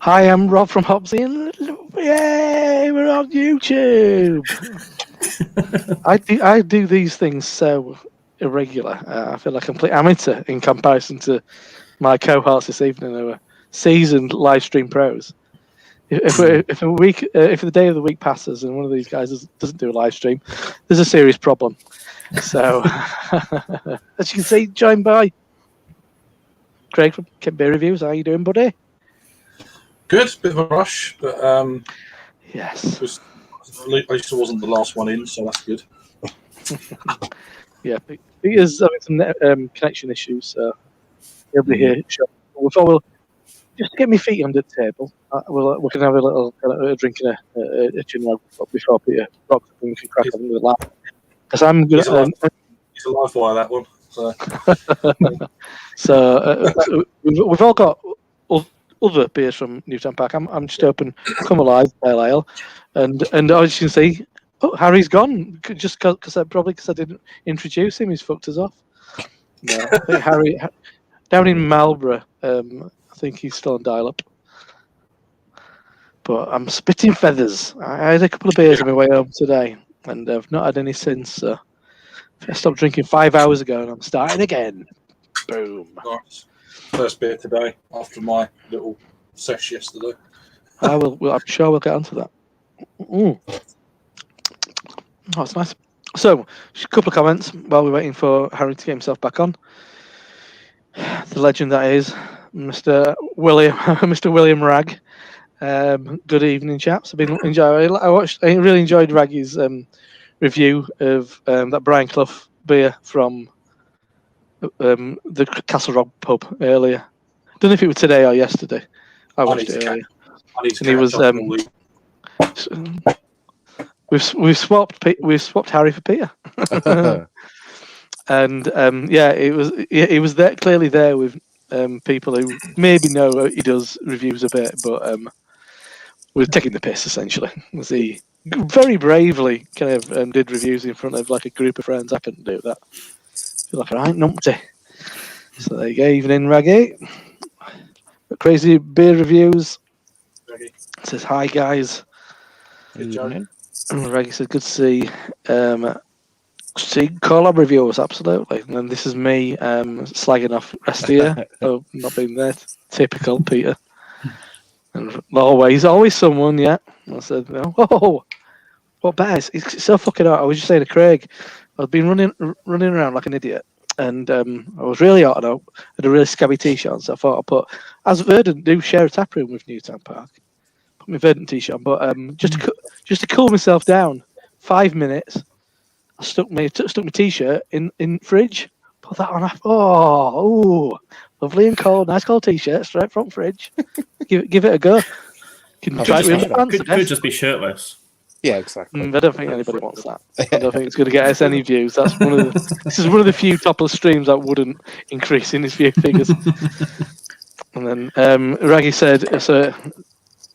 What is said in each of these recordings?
Hi, I'm Rob from Hopsy, and yay, we're on YouTube. I do these things so irregular. I feel like a complete amateur in comparison to my cohorts this evening who are seasoned live stream pros. If the day of the week passes and one of these guys doesn't do a live stream, there's a serious problem. So, as you can see, joined by Craig from Beer Reviews. How are you doing, buddy? Good, bit of a rush, but yes, at least I wasn't the last one in, so that's good. Yeah, Peter's having some connection issues, so he'll be here shortly. Before we'll just get my feet under the table. We can have a little drink and a chin wag before Peter rocks and we can crack on with that. Because I'm good. He's a live wire, that one. So, we've all got other beers from Newtown Park. I'm just open Come Alive Pale Ale, and as you can see, Harry's gone just because I didn't introduce him. He's fucked us off. No, I think Harry down in Marlborough. I think he's still on dial-up. But I'm spitting feathers. I had a couple of beers on my way home today, and I've not had any since. So I stopped drinking 5 hours ago, and I'm starting again. Boom. Nice. First beer today after my little sesh yesterday. I'm sure we'll get onto that. Oh, that's nice. So, just a couple of comments while we're waiting for Harry to get himself back on. The legend that is Mr. William Ragg. Good evening, chaps. I've been enjoying. I really enjoyed Raggy's review of that Brian Clough beer from the Castle Rock pub earlier. I don't know if it was today or yesterday. I watched it earlier. And he was. We've swapped Harry for Peter. And it was there, clearly there with people who maybe know he does reviews a bit, but was taking the piss essentially. Was he very bravely kind of did reviews in front of like a group of friends? I couldn't do that. I feel like a right numpty. So there you go, evening Raggy. Crazy beer reviews. Raggy. Says hi guys. Good job. And Raggy said good to see. See collab reviewers, absolutely. And then this is me slagging off Restia. Oh, not being there. Typical Peter. And always someone, yeah. I said, oh, what better? It's so fucking hot. I was just saying to Craig, I've been running around like an idiot. And I was really hot and I had a really scabby t-shirt on, so I thought I'd put, as Verdant do share a tap room with Newtown Park, put my Verdant t-shirt on. But just to cool myself down, 5 minutes, I stuck my t-shirt in fridge, put that on. Oh, lovely and cold, nice cold t-shirt straight from fridge. give it a go. Could just be shirtless. Yeah, exactly. I don't think anybody wants that. I don't think it's going to get us any views. This is one of the few topless streams that wouldn't increase in his view figures. And then Raggy said, so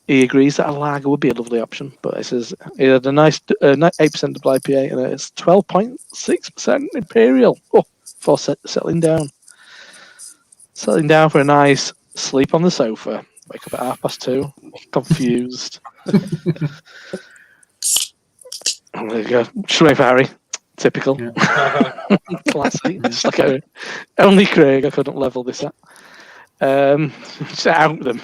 he agrees that a lager would be a lovely option, but it says it had a nice 8% double IPA and it's 12.6% Imperial. Oh, for settling down. Settling down for a nice sleep on the sofa. Wake up at 2:30. Confused. There you go. Straight for Harry. Typical. Yeah. Classic. Just like only Craig I couldn't level this at. Just out them.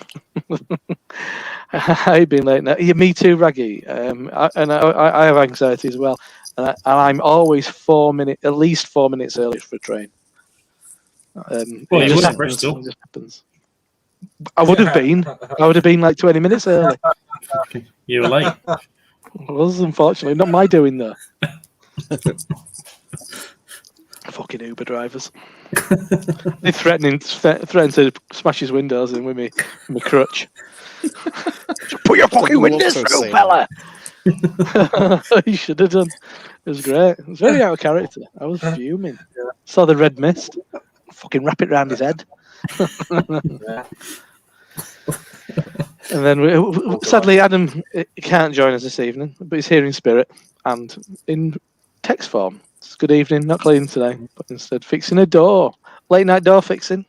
I've been late now. Yeah, me too, Raggy. I have anxiety as well. And I'm always at least 4 minutes early for a train. Well, you wouldn't Bristol. It just happens. I would have been. I would have been like 20 minutes early. You were late. I was, unfortunately. Not my doing, though. Fucking Uber drivers. They threaten to smash his windows in with me crutch. Put your fucking windows through, fella! You should have done. It was great. It was very out of character. I was fuming. Saw the red mist. Fucking wrap it round his head. And then, sadly, Adam can't join us this evening, but he's here in spirit and in text form. It's good evening, not cleaning today, but instead fixing a door. Late night door fixing.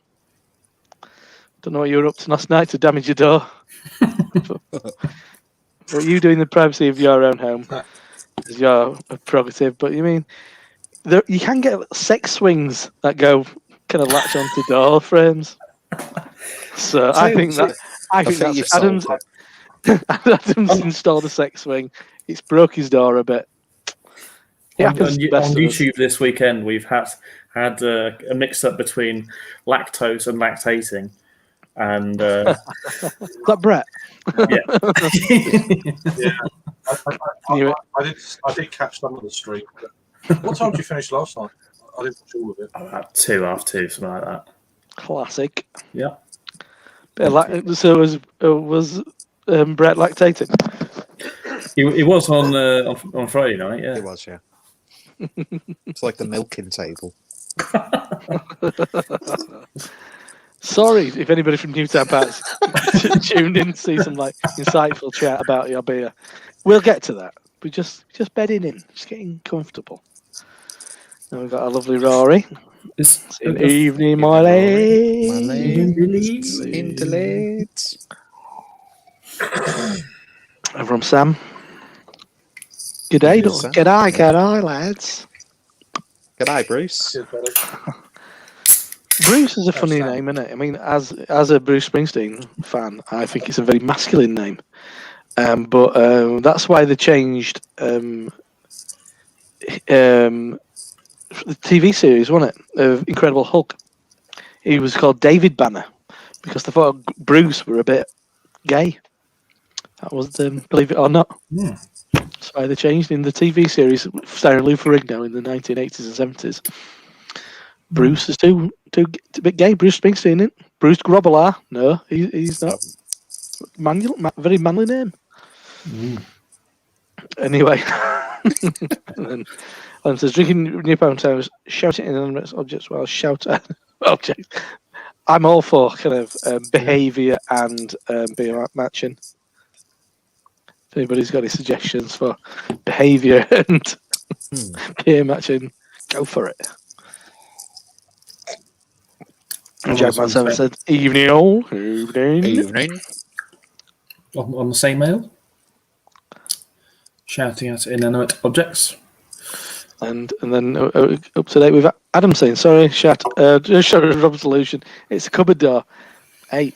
Don't know what you were up to last night to damage your door. What you do in the privacy of your own home is your prerogative. But you mean you can get sex swings that go kind of latch onto door frames. So I think that's Adam's. Adam's installed a sex swing. It's broke his door a bit. On YouTube this weekend, we've had a mix-up between lactose and lactating, and is that Brett? Yeah. Yeah. I did catch some of the stream. What time did you finish last night? I didn't watch all of it. About 2:30, something like that. Classic. Yeah. So was Brett lactating? He was on Friday night. Yeah, it was. Yeah. It's like the milking table. Sorry if anybody from Newtown Park's tuned in to see some insightful chat about your beer. We'll get to that. We're just bedding in, just getting comfortable. And we've got a lovely Rory. Evening, my ladies. Interlates. And from Sam. G'day, lads. G'day, Bruce. Bruce is a funny name, isn't it? I mean, as a Bruce Springsteen fan, I think it's a very masculine name. But that's why they changed the TV series, wasn't it? Of Incredible Hulk. He was called David Banner because they thought Bruce were a bit gay. That was, believe it or not. Yeah. That's why they changed in the TV series starring Lou Ferrigno in the 1980s and 70s. Bruce is too bit gay. Bruce Springsteen, isn't it? Bruce Grobbelaar. No, he's not. Very manly name. Anyway, and then says drinking new pound towers, shouting inanimate objects while shout at objects. I'm all for kind of behaviour and beer matching. If anybody's got any suggestions for behaviour and beer matching, go for it. Jackman 7 said, evening all. Evening. On the same mail. Shouting at inanimate objects. And then up to date with Adam saying, sorry, chat, Rob's solution. It's a cupboard door. Hey,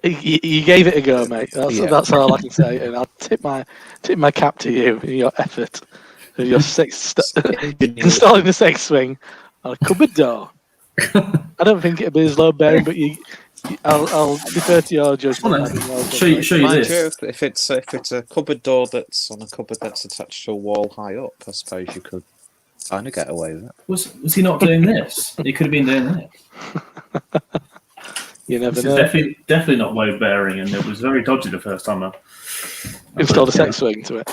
you gave it a go, mate. That's all I can say. And I'll tip my cap to you in your effort. Your installing the sex swing on a cupboard door. I don't think it'll be as low bearing, but I'll defer to your judgment. Show you this. If it's a cupboard door that's on a cupboard that's attached to a wall high up, I suppose you could kind of get away with it. Was he not doing this? He could have been doing this. You never know. Definitely not load bearing, and it was very dodgy the first time I installed a sex swing to it.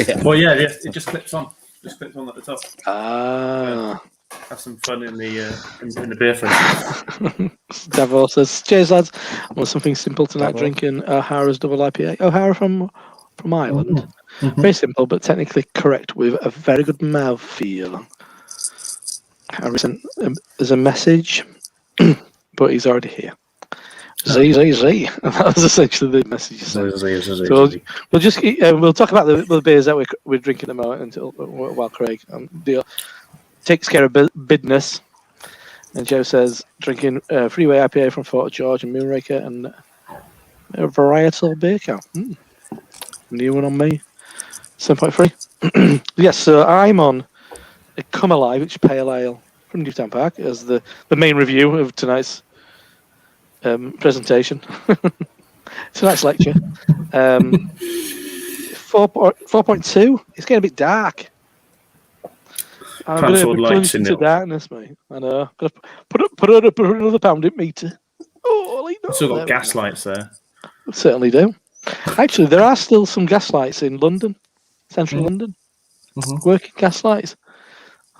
Yeah. Well, yeah, it just clips on. Just clips on at the top. Have some fun in the beer fridge. Davos says, cheers lads. I want something simple tonight, drinking O'Hara's double IPA. O'Hara from Ireland. Mm-hmm. Very simple, but technically correct with a very good mouthfeel. Harrison, there's a message, but he's already here. Z. That was essentially the message. So we'll just we'll talk about the beers that we're drinking at the moment while Craig takes care of business. And Joe says drinking Freeway IPA from Fort George and Moonraker and a varietal beer can. New one on me. 7.3. Yes, so I'm on a Come Alive, which pale ale from Newtown Park as the main review of tonight's presentation. It's a nice lecture. 4.2. It's getting a bit dark. I'm going to plunge into darkness, mate. I know. Put another pound in meter. Oh, still got gas lights there. Certainly do. Actually, there are still some gas lights in London, central London, working gas lights.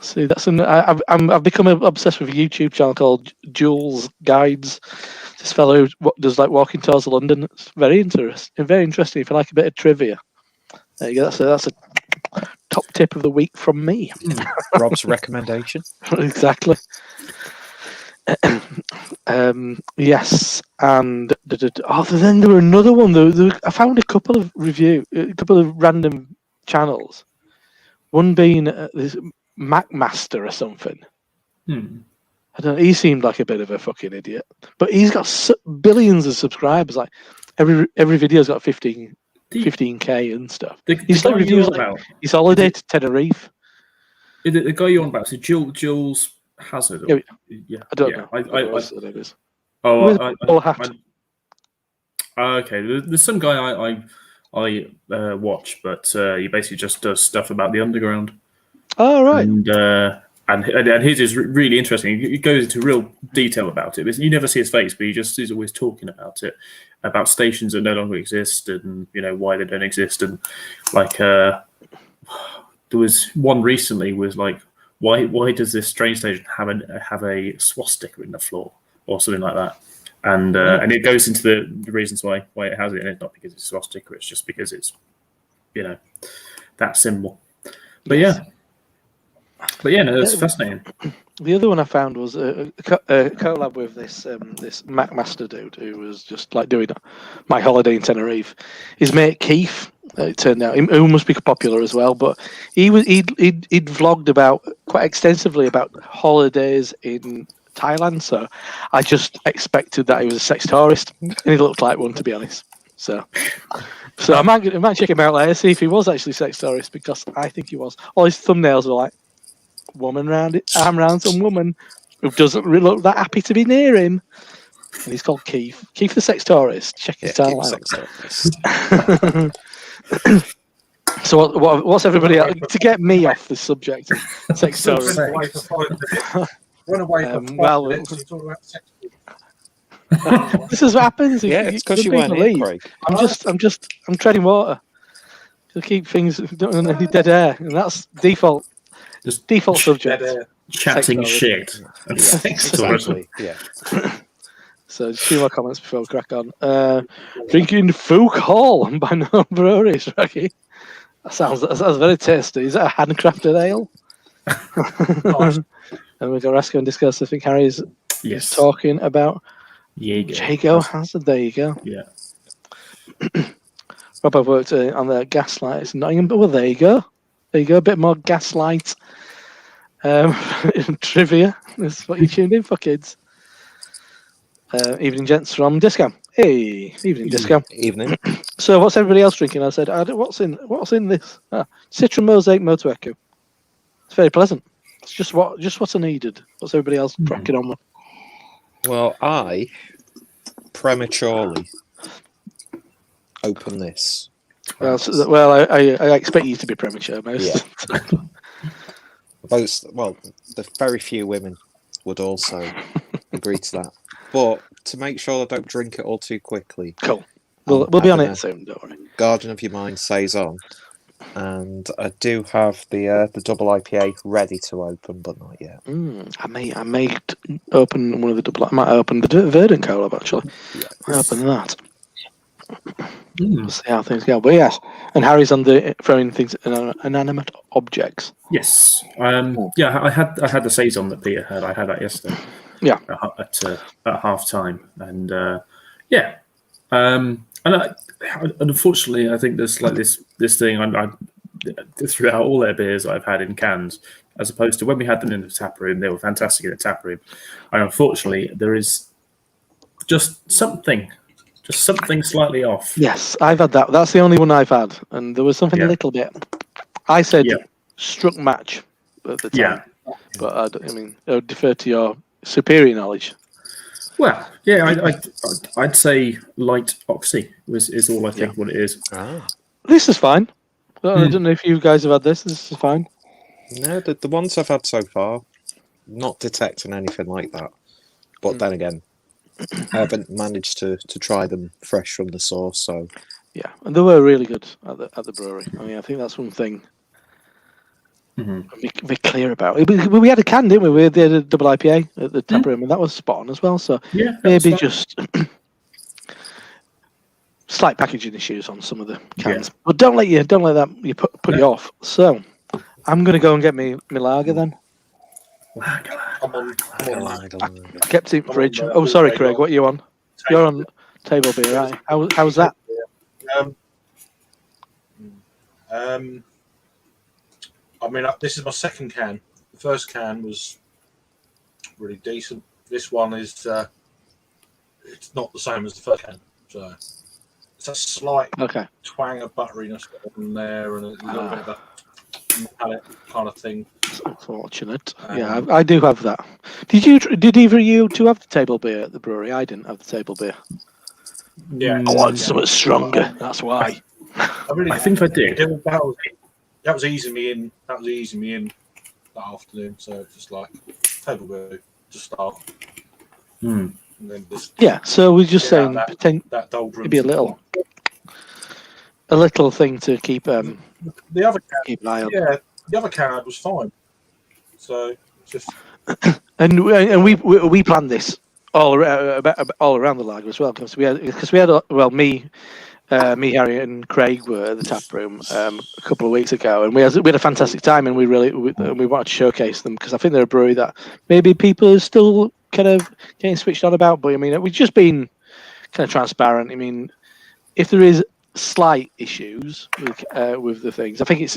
See, I've become obsessed with a YouTube channel called Jules Guides. This fellow who does walking tours of London. It's very interesting. Very interesting if you like a bit of trivia. There you go. That's a top tip of the week from me. Rob's recommendation. Exactly. Yes, and then there were another one. I found a couple of random channels. One being this MacMaster or something. I don't know. He seemed like a bit of a fucking idiot, but he's got billions of subscribers. Like every video's got 15K and stuff. He's like reviews like his holiday to Tenerife. The guy you're on about, so Jules Hazard. Yeah, I don't know. Okay, there's some guy I watch, but he basically just does stuff about the underground. Oh right. And his is really interesting. He goes into real detail about it. You never see his face, but he's always talking about it, about stations that no longer exist, and why they don't exist, and like there was one recently was like why does this train station have a swastika in the floor or something like that, and it goes into the reasons why it has it, and it's not because it's a swastika, it's just because it's that symbol. But yeah. But yeah, no, that's fascinating. The other one I found was a collab with this MacMaster dude who was just like doing my holiday in Tenerife. His mate Keith, it turned out, who must be popular as well, but he'd vlogged quite extensively about holidays in Thailand. So I just expected that he was a sex tourist, and he looked like one, to be honest. So I might check him out later, see if he was actually a sex tourist, because I think he was. All his thumbnails were like arm round some woman who doesn't really look that happy to be near him. And he's called Keith the sex tourist. Check his channel out. So what's everybody else, to get me off the subject of sex tourist? This is what happens. It's because you weren't here, Craig. I'm treading water to keep things don't any dead air, and that's default subject. Chatting shit. Exactly. Yeah. So just a few more comments before we crack on. Drinking Fook Hall by No Breweries, Rocky. That sounds very tasty. Is that a handcrafted ale? And we've got Rasco and Discuss. I think Harry's talking about Jago Hazard. There you go. Yeah. Rob, I've worked on the Gaslight. It's Nottingham, but well, there you go. There you go. A bit more Gaslight trivia. That's what you tuned in for, kids. Evening, gents from Disco. Hey, evening, Disco. Evening. So, what's everybody else drinking? I said, what's in this? Citron Mosaic Moto Echo. It's very pleasant. It's just what's needed. What's everybody else cracking on with? Well, I prematurely open this. Well, I expect you to be premature most. Yeah. The very few women would also agree to that. But to make sure I don't drink it all too quickly. Cool. We'll be on it soon, don't worry. Garden of Your Mind Saison. And I do have the double IPA ready to open, but not yet. I may open one of the double. I might open the Verdant collab actually. Yes. I open that. We'll see how things go. But yes, and Harry's on the throwing things inanimate objects. Yes. I had the saison that Peter had. I had that yesterday. Yeah. At half time, and and unfortunately, I think there's like this thing. I throughout all their beers I've had in cans, as opposed to when we had them in the tap room, they were fantastic in the tap room. And unfortunately, there is just something slightly off. Yes, I've had that. That's the only one I've had, and there was something a little bit. I said struck match at the time, but I would defer to your superior knowledge. Well, yeah, I'd say light oxy is all I think what it is. This is fine. I don't know if you guys have had this. This is fine. No, the ones I've had so far, not detecting anything like that. But then again, I haven't managed to try them fresh from the source. So yeah, and they were really good at the brewery. I mean, I think that's one thing. Be clear about it. We had a can, didn't we? We had a double IPA at the tap room, and that was spot on as well. So maybe just slight packaging issues on some of the cans, but don't let that put you off. So I'm gonna go and get me lager then. Lager. I'm on Kept it in I'm fridge. on, Oh, sorry, table- Craig. What are you on? You're on table beer, right? How's that? I mean, this is my second can. The first can was really decent. This one is it's not the same as the first can. So it's a slight twang of butteriness on there and a little bit of a palate kind of thing. It's unfortunate. Yeah, I do have that. Did either of you two have the table beer at the brewery? I didn't have the table beer. Yeah, I wanted something stronger. That's why. I think I did. That was easing me in. That was easing me in that afternoon. So just like table beer to start. And then just so we're just saying that doldrums. Maybe a little thing to keep the other can, keep an eye on. Yeah, the other can was fine. So just and we planned this all around the lager as well because we had me, Harry, and Craig were at the tap room a couple of weeks ago, and we had a fantastic time, and we wanted to showcase them because I think they're a brewery that maybe people are still kind of getting switched on about. But I mean, we've just been kind of transparent. I mean, if there is slight issues with the things, I think it's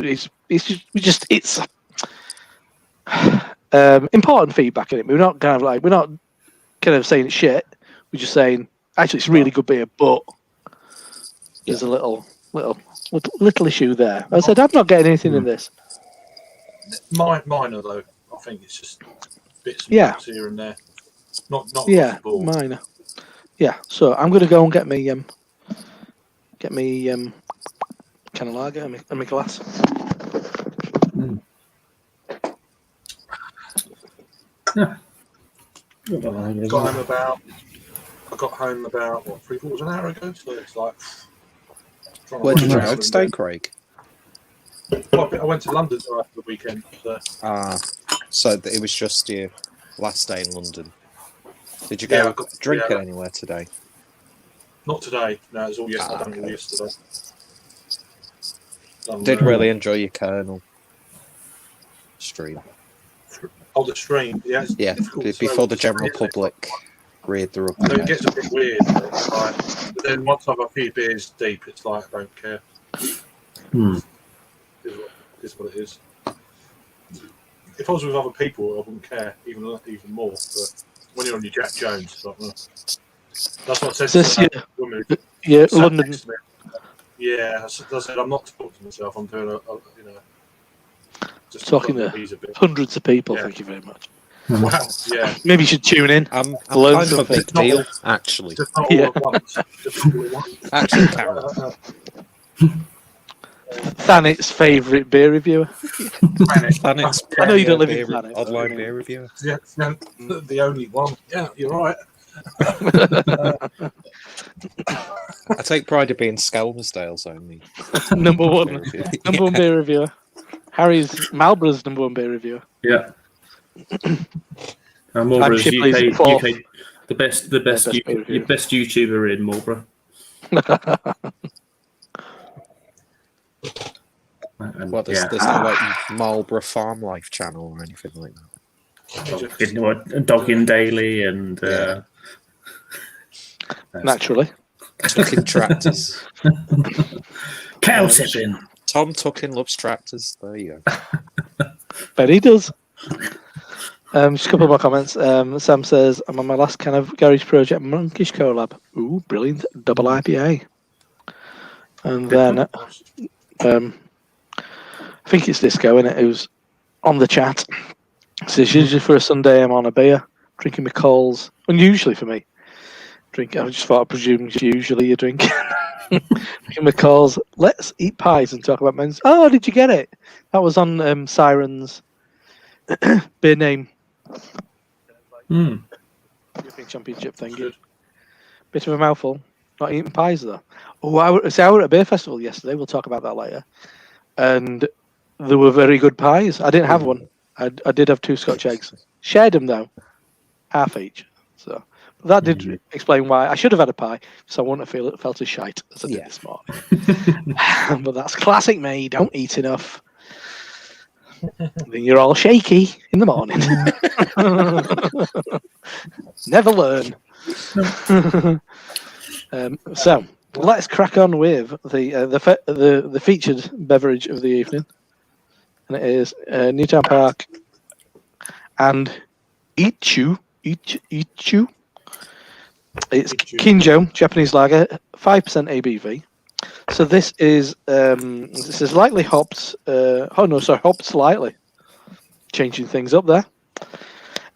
important feedback in it. We're not kind of saying it's shit. We're just saying actually it's really good beer, but there's a little issue there. I said I'm not getting anything in this. Minor though. I think it's just bits and bits here and there. Not across the board. Minor. Yeah. So I'm gonna go and get me can of lager and my glass. Yeah. I got home about what 3/4 an hour ago. So it's like. Where did you go stay, Craig? Well, I went to London after the weekend. So it was just your last day in London. Did you go drinking anywhere today? Not today. No, it was all yesterday. I done it all yesterday. Did really enjoy your Colonel stream. Oh, the stream. Yeah. Before the general public read the report. So it gets a bit weird. But then once I've a few beers deep, it's like I don't care. Is what it is. If I was with other people, I wouldn't care even more. But when you're on your Jack Jones, it's like, that's what I said to that woman. Yeah, London. Yeah, I said I'm not talking to myself. I'm doing just talking to hundreds of people. Yeah. Thank you very much. Wow. Yeah. Maybe you should tune in. I'm kind of a big deal, actually. Actually, Carol. Thanet's favourite beer reviewer. Thanet's I know you don't live in Thanet. Online beer reviewer. Yeah, the only one. Yeah, you're right. I take pride in being Skelmersdale's only. number one beer reviewer. Harry's Marlborough's number one beer reviewer. Yeah. Marlborough's UK, the best YouTuber in Marlborough. There's no like Marlborough Farm Life channel or anything like that. Dogging Daily and naturally Tucking Tractors. Cow tipping. Tom Tucking loves tractors. There you go. Bet he does. Just a couple more comments. Sam says, I'm on my last can of Garage Project Monkish collab. Ooh, brilliant. Double IPA. And then I think it's Disco, isn't it? Who's on the chat. Says, usually for a Sunday I'm on a beer, drinking my calls. Unusually for me. I just thought I presume usually you're drinking. Drinking my calls. Let's eat pies and talk about men's. Oh, did you get it? That was on Siren's beer name. European Championship thing. Good. Bit of a mouthful. Not eating pies though. Oh, I was at a beer festival yesterday. We'll talk about that later. And there were very good pies. I didn't have one. I did have 2 Scotch eggs. Shared them though, half each. So that did explain why I should have had a pie, so I wouldn't have felt as shite as I did this morning. But that's classic me. Don't eat enough. then you're all shaky in the morning. Never learn. So let's crack on with the featured beverage of the evening, and it is Newtown Park and Ichu. It's Kinjo Japanese Lager, 5% ABV. So this is lightly hopped. Hopped slightly, changing things up there.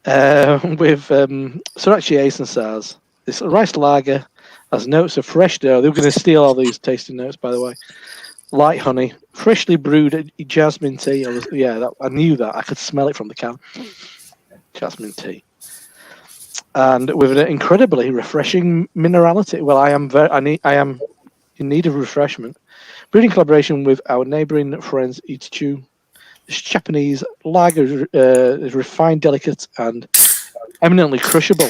With sriracha ace and SARS. This rice lager has notes of fresh dough. They were going to steal all these tasting notes, by the way. Light honey, freshly brewed jasmine tea. I knew that. I could smell it from the can. Jasmine tea, and with an incredibly refreshing minerality. Well, I am in need of refreshment. Brewed in collaboration with our neighbouring friends Ichichu. This Japanese lager is refined, delicate, and eminently crushable.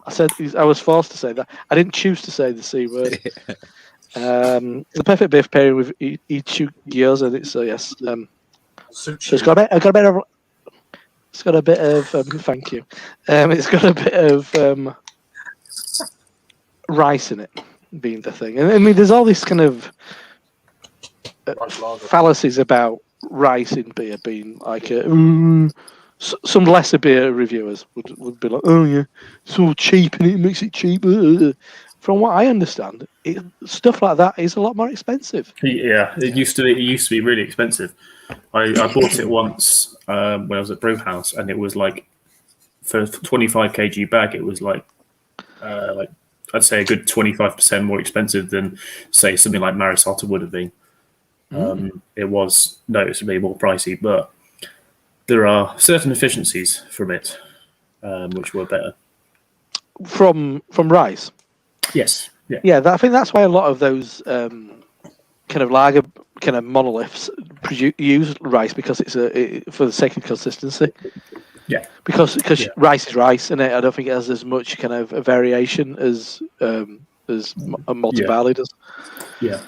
I was forced to say that. I didn't choose to say the C word. The perfect beer pairing with Ichichu gyoza. So yes, so it's got a bit of. It's got a bit of thank you. It's got a bit of rice in it, being the thing. And I mean, there's all these kind of fallacies about rice in beer being like some lesser beer reviewers would be like, oh yeah, it's all cheap and it makes it cheap. From what I understand, stuff like that is a lot more expensive. Yeah, it used to be really expensive. I bought it once when I was at Brewhouse, and it was like for 25 kg bag, it was like I'd say a good 25% more expensive than say something like Marisota would have been. It was noticeably more pricey, but there are certain efficiencies from it which were better. From rice. Yes. Yeah. I think that's why a lot of those kind of lager kind of monoliths use rice, because it's for the sake of consistency. Yeah. Because rice is rice, and I don't think it has as much kind of a variation as a malted barley does. Yeah.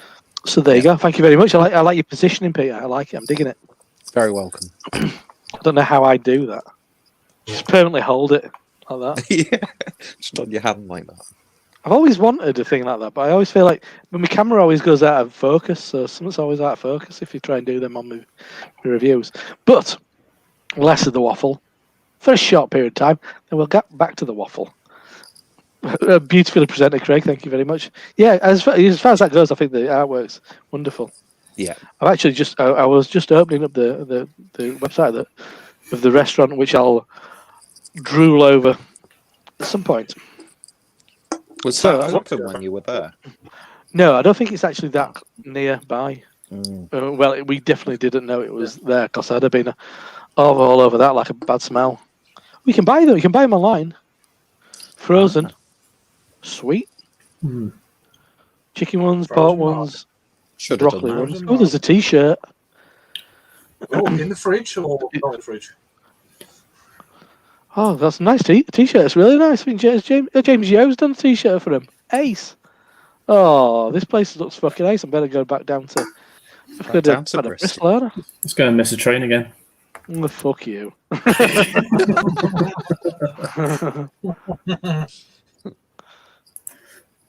So there you go. Thank you very much. I like your positioning, Peter. I like it. I'm digging it. Very welcome. I don't know how I do that. Just permanently hold it like that. Yeah, just on your hand like that. I've always wanted a thing like that, but I always feel like my camera always goes out of focus, so something's always out of focus if you try and do them on my reviews. But less of the waffle for a short period of time, then we'll get back to the waffle. Beautifully presented, Craig. Thank you very much. Yeah, as far as that goes, I think the artwork's wonderful. Yeah, I've actually I was just opening up the website of the restaurant, which I'll drool over at some point. was that open when you were there? No, I don't think it's actually that nearby. Well, we definitely didn't know it was there, because I'd have been all over that like a bad smell. We can buy them. You can buy them online, frozen. Sweet. Chicken ones, pork ones, Should have broccoli done ones. Oh, there's a T-shirt. Oh, in the fridge or not in the fridge? Oh, that's a nice T-shirt. It's really nice. I think James Yo's done a T-shirt for him. Ace. Oh, this place looks fucking ace. I better go back down to. Down to Bristol. Let's go and miss a train again. Oh, fuck you.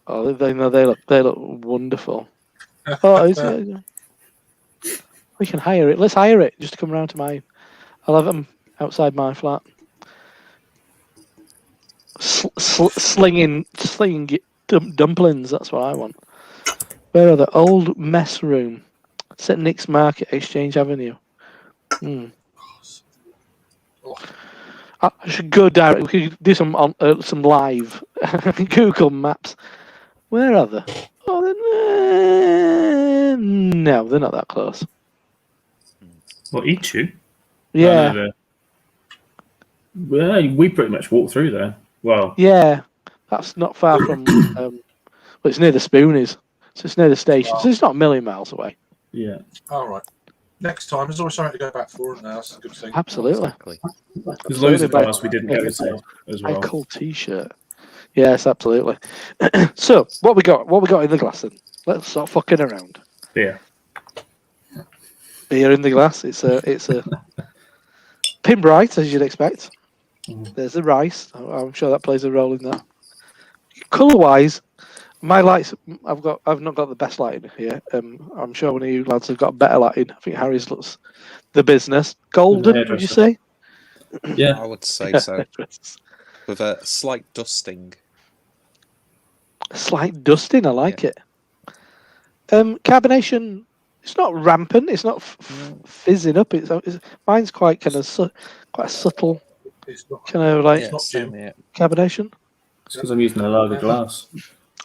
Oh, they look wonderful. Oh, we can hire it. Let's hire it just to come around to my. I'll have them outside my flat. Slinging dumplings. That's what I want. Where are the old mess room? St. Nick's Market, Exchange Avenue. I should go direct. We could do some live Google Maps. Where are they? Oh, no, they're not that close. Well, Ichu? Yeah. Well, we pretty much walked through there. Well, yeah, that's not far from. Well, it's near the Spoonies, so it's near the station. So it's not a million miles away. Yeah. All right. Next time, there's always something to go back for, and that's a good thing. Absolutely. Exactly. There's loads of bars we didn't go to as well. A cool T-shirt. Yes, absolutely. So, what we got? What we got in the glass then? Let's stop fucking around. Beer. Beer in the glass. It's a pin bright, as you'd expect. Mm. There's the rice. I'm sure that plays a role in that. Colour-wise, my lights. I've not got the best lighting here. I'm sure one of you lads have got better lighting. I think Harry's looks the business. Golden, would you say? Yeah. I would say so. With a slight dusting. A slight dusting. I like it. Carbonation. It's not rampant. It's not fizzing up. Mine's quite kind of quite subtle. It's not. Kind of like It's not same Jim. here. carbonation. It's because I'm using a lager glass.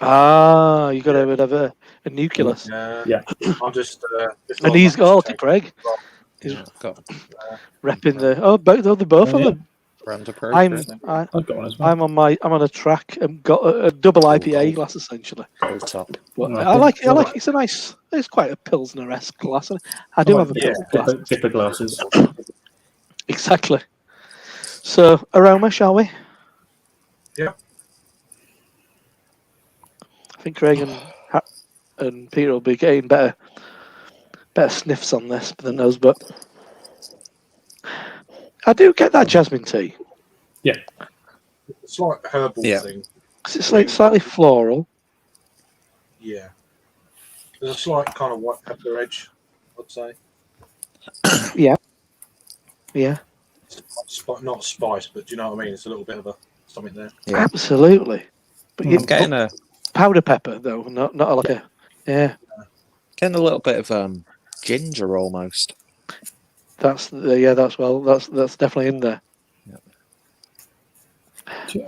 Ah, you got a bit of a nucleus. Yeah. I'm just. And he's got Craig. He's Yeah, got repping the the both of them. brand I'm appropriate. I've got one as well. I'm on a track and got a double IPA glass essentially. Full top. But Oh, I like it. It's a nice. It's quite a Pilsner-esque glass. I do have a Pilsner glass. Dipper glasses. Exactly. So aroma, shall we? Yeah. I think Craig and Peter will be getting better sniffs on this than us, but I do get that jasmine tea. Yeah. It's like a herbal Yeah. thing. It's like slightly floral. Yeah. There's a slight kind of white pepper edge, I'd say. Yeah. Not spice, but do you know what I mean? It's a little bit of something there. Yeah. Absolutely. But I'm getting a powder pepper though, not like a getting a little bit of ginger almost. That's definitely in there.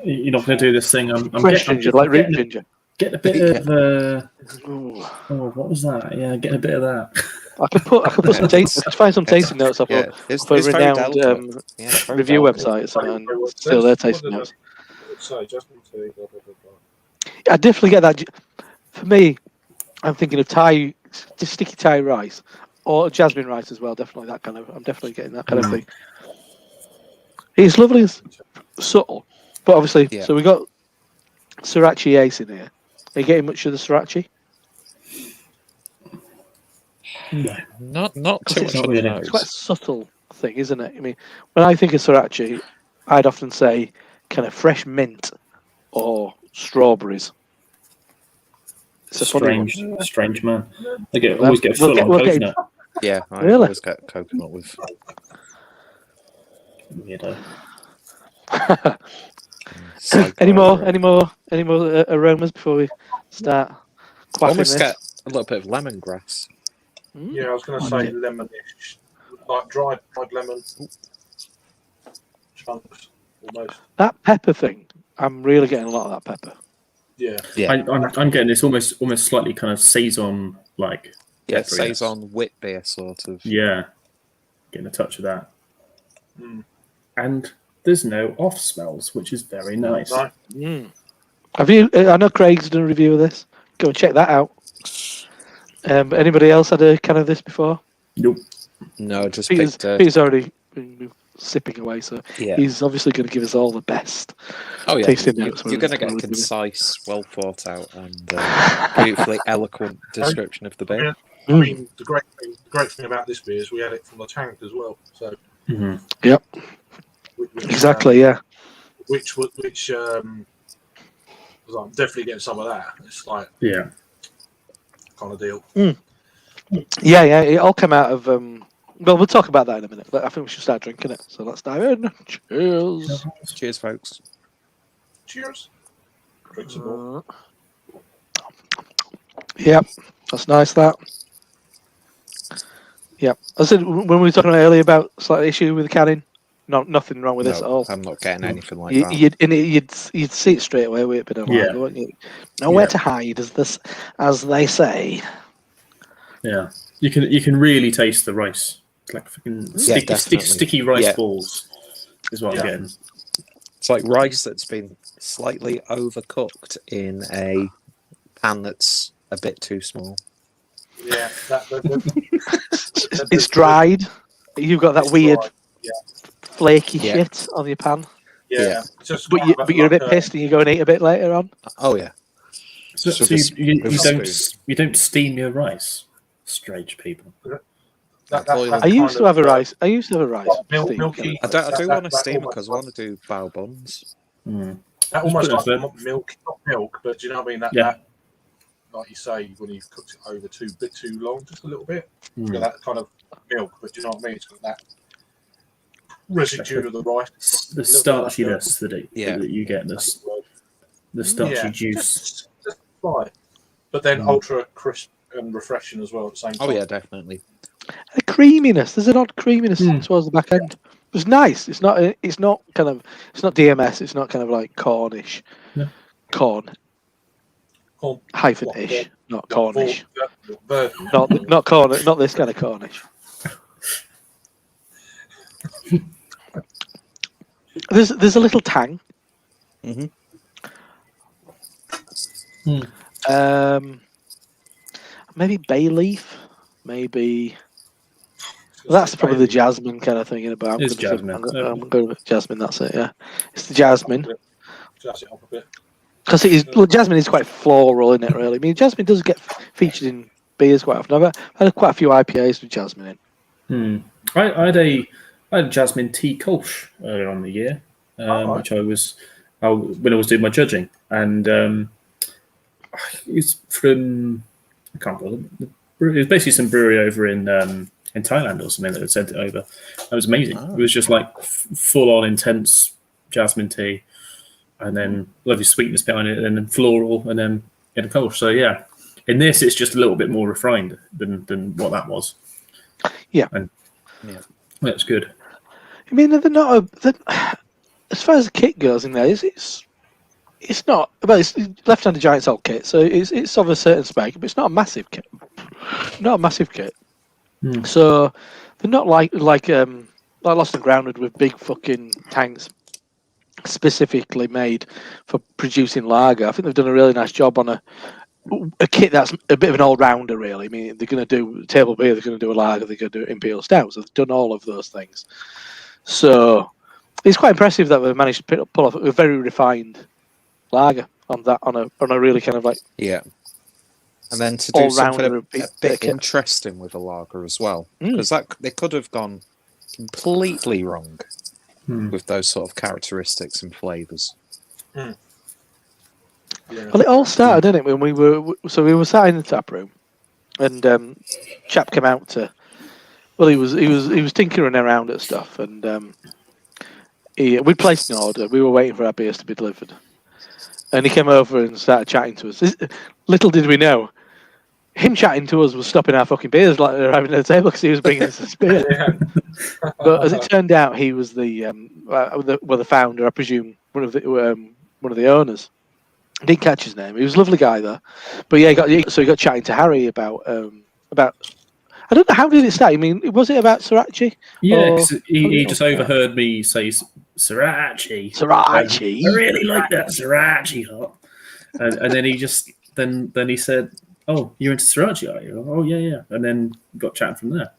You're not going to do this thing. I'm Fresh ginger, like root getting, ginger. Getting a bit of. Ooh. Oh, what was that? Yeah, getting a bit of that. I could put some taste. I could find some tasting notes off Yeah, of it's a very renowned delicate. Yeah, it's very review delicate. websites and steal their tasting notes. So, jasmine tea, blah, blah, blah, blah. I definitely get that. For me, I'm thinking of Thai, just sticky Thai rice or jasmine rice as well. Definitely that kind of. I'm definitely getting that kind of thing. It's lovely and subtle, but obviously, Yeah. so we got sriracha ace in here. Are you getting much of the sriracha? No. Not too It's much on really. the It's quite a nose. subtle thing, isn't it? I mean, when I think of sriracha, I'd often say kind of fresh mint or strawberries. It's a funny one. Strange man. Always get full on we'll get coconut. Yeah, I Really? always get coconut with. Weirdo. Any more aromas before we start quaffing Almost this? get a little bit of lemongrass. Yeah, I was going to say lemonish. Like dried lemon. Chunks, almost. That pepper thing, I'm really getting a lot of that pepper. Yeah. Yeah, I'm getting this almost slightly kind of saison like. yeah, pepper, yes. saison wit beer sort of. Yeah, getting a touch of that, Mm. and there's no off smells, which is very nice. No. Have you? I know Craig's done a review of this. Go and check that out. Anybody else had a can of this before? Nope. No, just Peter's picked. already been sipping away, so Yeah. he's obviously going to give us all the best. Oh yeah, tasting notes you're going to get a concise, well thought out, and beautifully eloquent description of the beer. I mean, the great thing about this beer is we had it from the tank as well. So Yep, which, exactly. Yeah, Which was I'm definitely getting some of that. It's like Yeah. kind of deal. yeah. It all came out of. Well, we'll talk about that in a minute. But I think we should start drinking it. So let's dive in. Cheers. Cheers, folks. Cheers. Drink some more. Yep, that's nice. That. Yep. I said when we were talking earlier about slight issue with the canning. Nothing wrong with this at all. I'm not getting anything like You, that. you'd see it straight away with it being a lager, Yeah. wouldn't you? Nowhere to hide, as they say. Yeah. You can really taste the rice. It's like fucking definitely. sticky rice Yeah. balls is what I'm getting. It's like rice that's been slightly overcooked in a pan that's a bit too small. Yeah, It's dried. You've got that It's weird, dried, yeah. flaky Yeah. shit on your pan. Yeah. Just But you're a bit pissed and you go and eat a bit later on. Oh yeah. So With a you spoon. don't steam your rice. Strange people. Boiling. I used to have a rice. I used to have a rice. steam milky. kind of- I do want to that steam it almost because I want to do bao buns. Mm. That almost Just put it like milk, not milk, but do you know what I mean? That like you say, when you've cooked it over too long, just a little bit. It's got that kind of milk, but do you know what I mean? It's got that residue of the rice. The starchiness that you get, the starchy juice. Just right. But then ultra crisp and refreshing as well at the same time. Oh yeah, definitely. A creaminess. There's an odd creaminess towards the back end. It's nice. It's not. It's not kind of. It's not DMS. It's not kind of like Cornish. No. Corn. Corn. Hyphen-ish, not Cornish. Verdant. Not Cornish. Not this kind of Cornish. There's a little tang. Maybe bay leaf. Maybe. That's probably the jasmine kind of thing in about. It's jasmine. I'm going with jasmine. That's it. Yeah, it's the jasmine. Jazz it up a bit. Because jasmine is quite floral, isn't it? Really. I mean, jasmine does get featured in beers quite often. I've had quite a few IPAs with jasmine in. I had a jasmine tea kolsch earlier on in the year, which when I was doing my judging, and it's from I can't remember. It was basically some brewery over in Thailand or something that had sent it over. It was amazing. It was just like full on intense jasmine tea, and then lovely sweetness behind it, and then floral, and then in a kolsch. So yeah, in this it's just a little bit more refined than what that was. Yeah, and that's good. I mean, they're not as far as the kit goes in there. It's not. Well, it's left-handed giant salt kit, so it's of a certain spec, but it's not a massive kit. Not a massive kit. So they're not like Lost and Grounded with big fucking tanks specifically made for producing lager. I think they've done a really nice job on a kit that's a bit of an all-rounder, really. I mean, they're going to do table beer, they're going to do a lager, they're going to do imperial stout. So they've done all of those things. So it's quite impressive that they've managed to pull off a very refined lager on a really kind of like and then to do something a bit kit. interesting with a lager as well, because they could have gone completely wrong with those sort of characteristics and flavors. Well, it all started, didn't it, when we were sat in the tap room, and chap came out to. Well, he was tinkering around at stuff, and we placed an order. We were waiting for our beers to be delivered, and he came over and started chatting to us. Little did we know, him chatting to us was stopping our fucking beers like arriving at the table because he was bringing us a beer. But as it turned out, he was the founder, I presume, one of the owners. I didn't catch his name. He was a lovely guy though. But yeah, he got chatting to Harry about. I don't know, how did it start? I mean, was it about Sriracha? Yeah, he just overheard me say Sriracha. Sriracha. I really like that Sriracha hot. And then he said, "Oh, you're into Sriracha, are you?" "Oh, yeah." And then got chatting from there.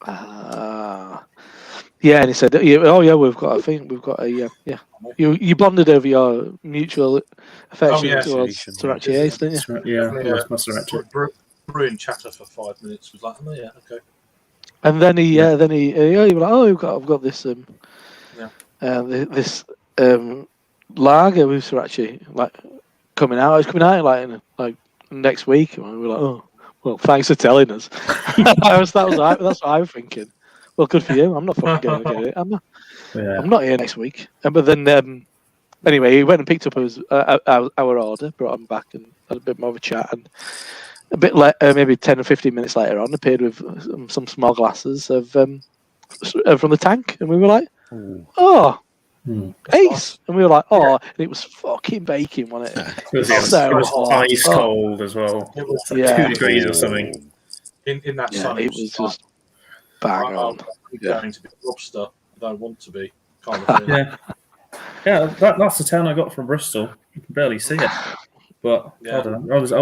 Yeah, and he said, "Oh yeah, we've got a yeah." You bonded over your mutual affection towards Sriracha Ace, didn't you? Yeah, my Sriracha. Brewing chatter for 5 minutes was like, "Oh yeah, okay." And then he was like, "Oh, I've got this this lager with Sriracha like coming out. It's coming out like next week." And we were like, "Oh, well, thanks for telling us." That's what I was thinking. Well, good for you. I'm not fucking going to get it. I'm not here next week. But then anyway, he went and picked up our order, brought him back, and had a bit more of a chat. And a bit maybe 10 or 15 minutes later on, appeared with some small glasses of from the tank, and we were like, "Oh, ace!" And we were like, "Oh," and it was fucking baking, wasn't it? It was ice cold as well. It was 2 degrees or something. In that sun. It was just bang on. I'm going to be a lobster. I don't want to be. Kind of thing. Yeah. That's the town I got from Bristol. You can barely see it, but I don't know. I was.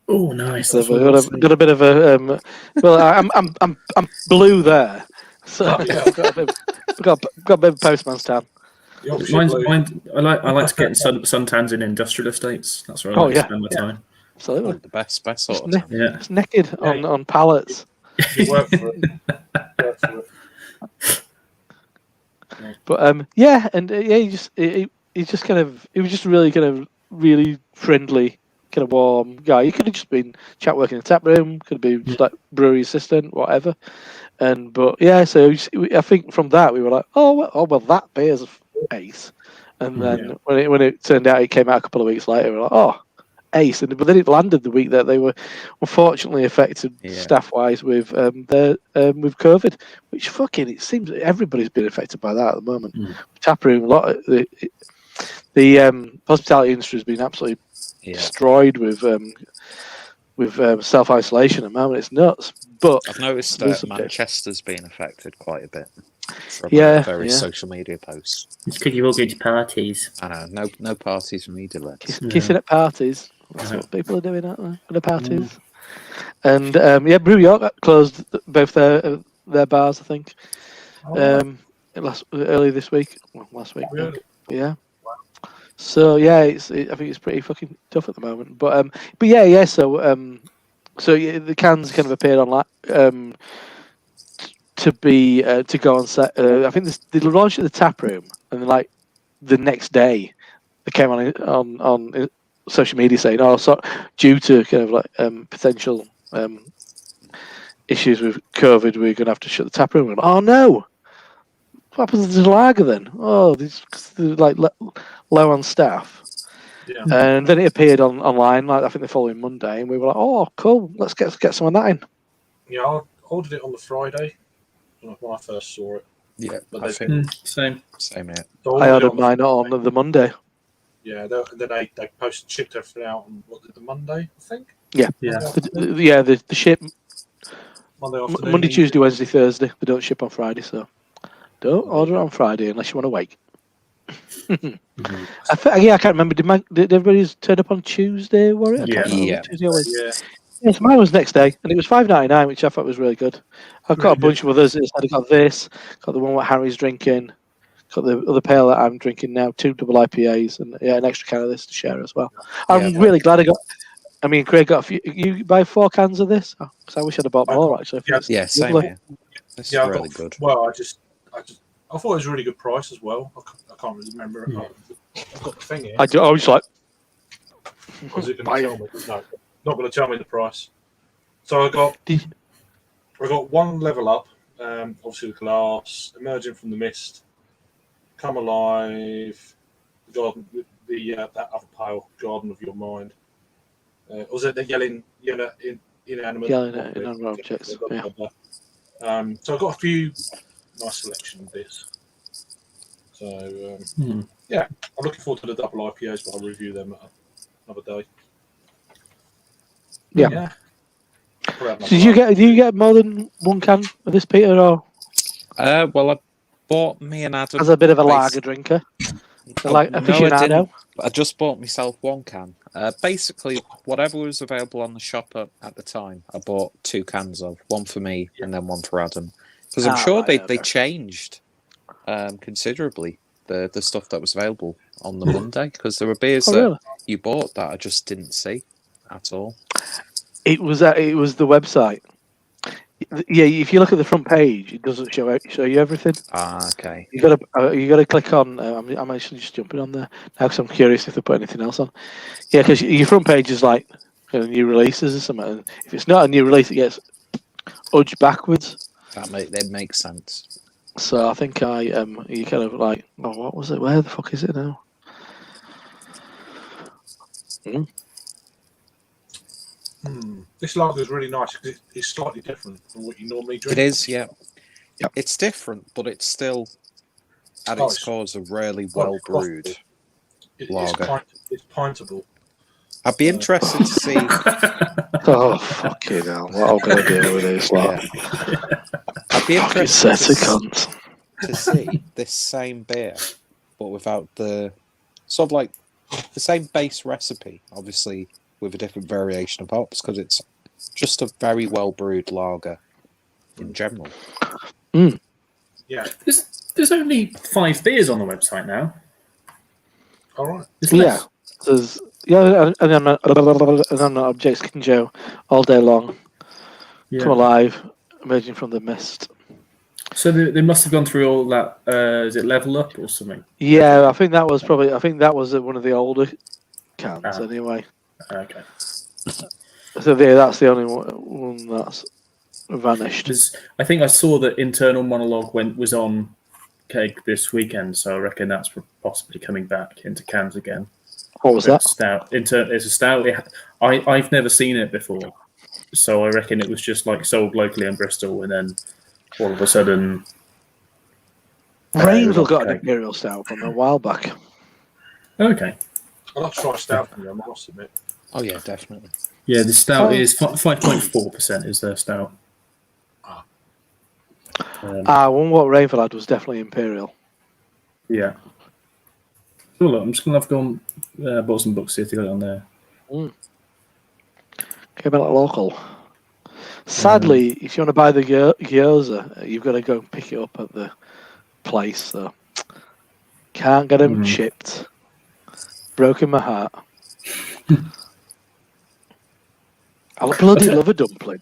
Oh, nice. Got a bit of a. Well, I'm blue there, so I've got a bit of postman's tan. Mine, I like to get suntans in industrial estates. That's where I like to spend my time. Absolutely, the best sort of time. It's naked on pallets. You work for it. But yeah, and yeah, he just kind of, he was just really kind of really friendly, kind of warm guy. He could have just been chat working in the tap room, could have been just like brewery assistant, whatever. But yeah, so I think from that we were like, oh well, that beer's ace. And then when it turned out, it came out a couple of weeks later. We were like, oh, ace. But then it landed the week that they were unfortunately affected staff wise with with COVID, which fucking, it seems that everybody's been affected by that at the moment. Taproom, a lot of the hospitality industry has been absolutely destroyed with self isolation at the moment. It's nuts. But I've noticed that Manchester's been affected quite a bit from various social media posts. It's because you're all going to parties. I know, no parties for me, Dylan. Kissing at parties. That's what people are doing at the parties. And Brew York closed both their bars, I think. Early this week. Well, last week. Really? Yeah. So yeah, I think it's pretty fucking tough at the moment. But yeah. So the cans kind of appeared on to go on set. I think they launched at the tap room, and then like the next day, they came on social media saying, "Oh, so due to kind of like potential issues with COVID, we're going to have to shut the tap room." Oh no! What happens to the lager then? Oh, they're like low on staff. Yeah. And then it appeared online, like I think the following Monday, and we were like, "Oh, cool! Let's get some of that in." Yeah, I ordered it on the Friday when I first saw it. Yeah, but I think same here. So I ordered mine on the Monday. Yeah, then they shipped everything out on the Monday, I think. Yeah. The ship Monday, Tuesday, Wednesday, Thursday. They don't ship on Friday, so don't order it on Friday unless you want to wait. I can't remember. Did everybody turn up on Tuesday? Were it? Yes, mine was next day, and it was $5.99, which I thought was really good. I've got a bunch of others. I got this, got the one what Harry's drinking, got the other pale that I'm drinking now, 2 double IPAs, and an extra can of this to share as well. I'm really glad I got. I mean, Craig got a few. You buy 4 cans of this? Oh, I wish I'd have bought more actually. Same here. This is really good. Well, I thought it was a really good price as well. I can't really remember. I've got the thing here. I was like, was it going to tell me? No, not going to tell me the price. So I got one level up. Obviously the glass, emerging from the mist, come alive, the garden, that other pale, garden of your mind. Was it the inanimate objects? Yeah. So I've got a few nice selection of this. So yeah, I'm looking forward to the double IPAs, but I'll review them another day. Yeah. So do you get more than one can of this, Peter? Or well, I bought me and Adam as a bit of a lager drinker, like aficionado. I just bought myself 1 can. Basically, whatever was available on the shop at the time, I bought 2 cans of. 1 for me and then 1 for Adam. Because I'm sure they changed considerably the stuff that was available on the Monday. Because there were beers that you bought that I just didn't see at all. It was the website. Yeah, if you look at the front page, it doesn't show you everything. Okay. You gotta click on. I'm actually just jumping on there now because I'm curious if they put anything else on. Yeah, because your front page is like new releases or something. And if it's not a new release, it gets udged backwards. That makes sense. So I think you kind of like, oh, what was it? Where the fuck is it now? This lager is really nice because it's slightly different from what you normally drink. It is, yeah. It's different, but it's still at its core a really well brewed lager. It's pintable. I'd be interested to see. Oh fucking hell! What am I going to do with this? I'd be interested to see this same beer, but without the sort of like the same base recipe, obviously with a different variation of hops, because it's just a very well brewed lager in general. Yeah, there's only 5 beers on the website now. All right. There's and then objects Kinjo all day long. Come alive, emerging from the mist. So they must have gone through all that. Is it level up or something? Yeah, I think that was one of the older cans anyway. Okay. So that's the only one that's vanished. I think I saw that internal monologue was on keg this weekend, so I reckon that's possibly coming back into cans again. What was that? Stout. It's a stout. I've never seen it before, so I reckon it was just like sold locally in Bristol, and then all of a sudden, Rainville got an imperial stout from a while back. Okay. I'll have to try stout from them, I must admit. Oh yeah, definitely. Yeah, the stout is 5.4% is their stout. One what Rainville had was definitely imperial. Yeah. So look, I'm just gonna have gone bought some books, see if they got it on there. Came out local. Sadly, if you want to buy the gyoza, you've got to go and pick it up at the place. So can't get them shipped. Broken my heart. I bloody love a dumpling.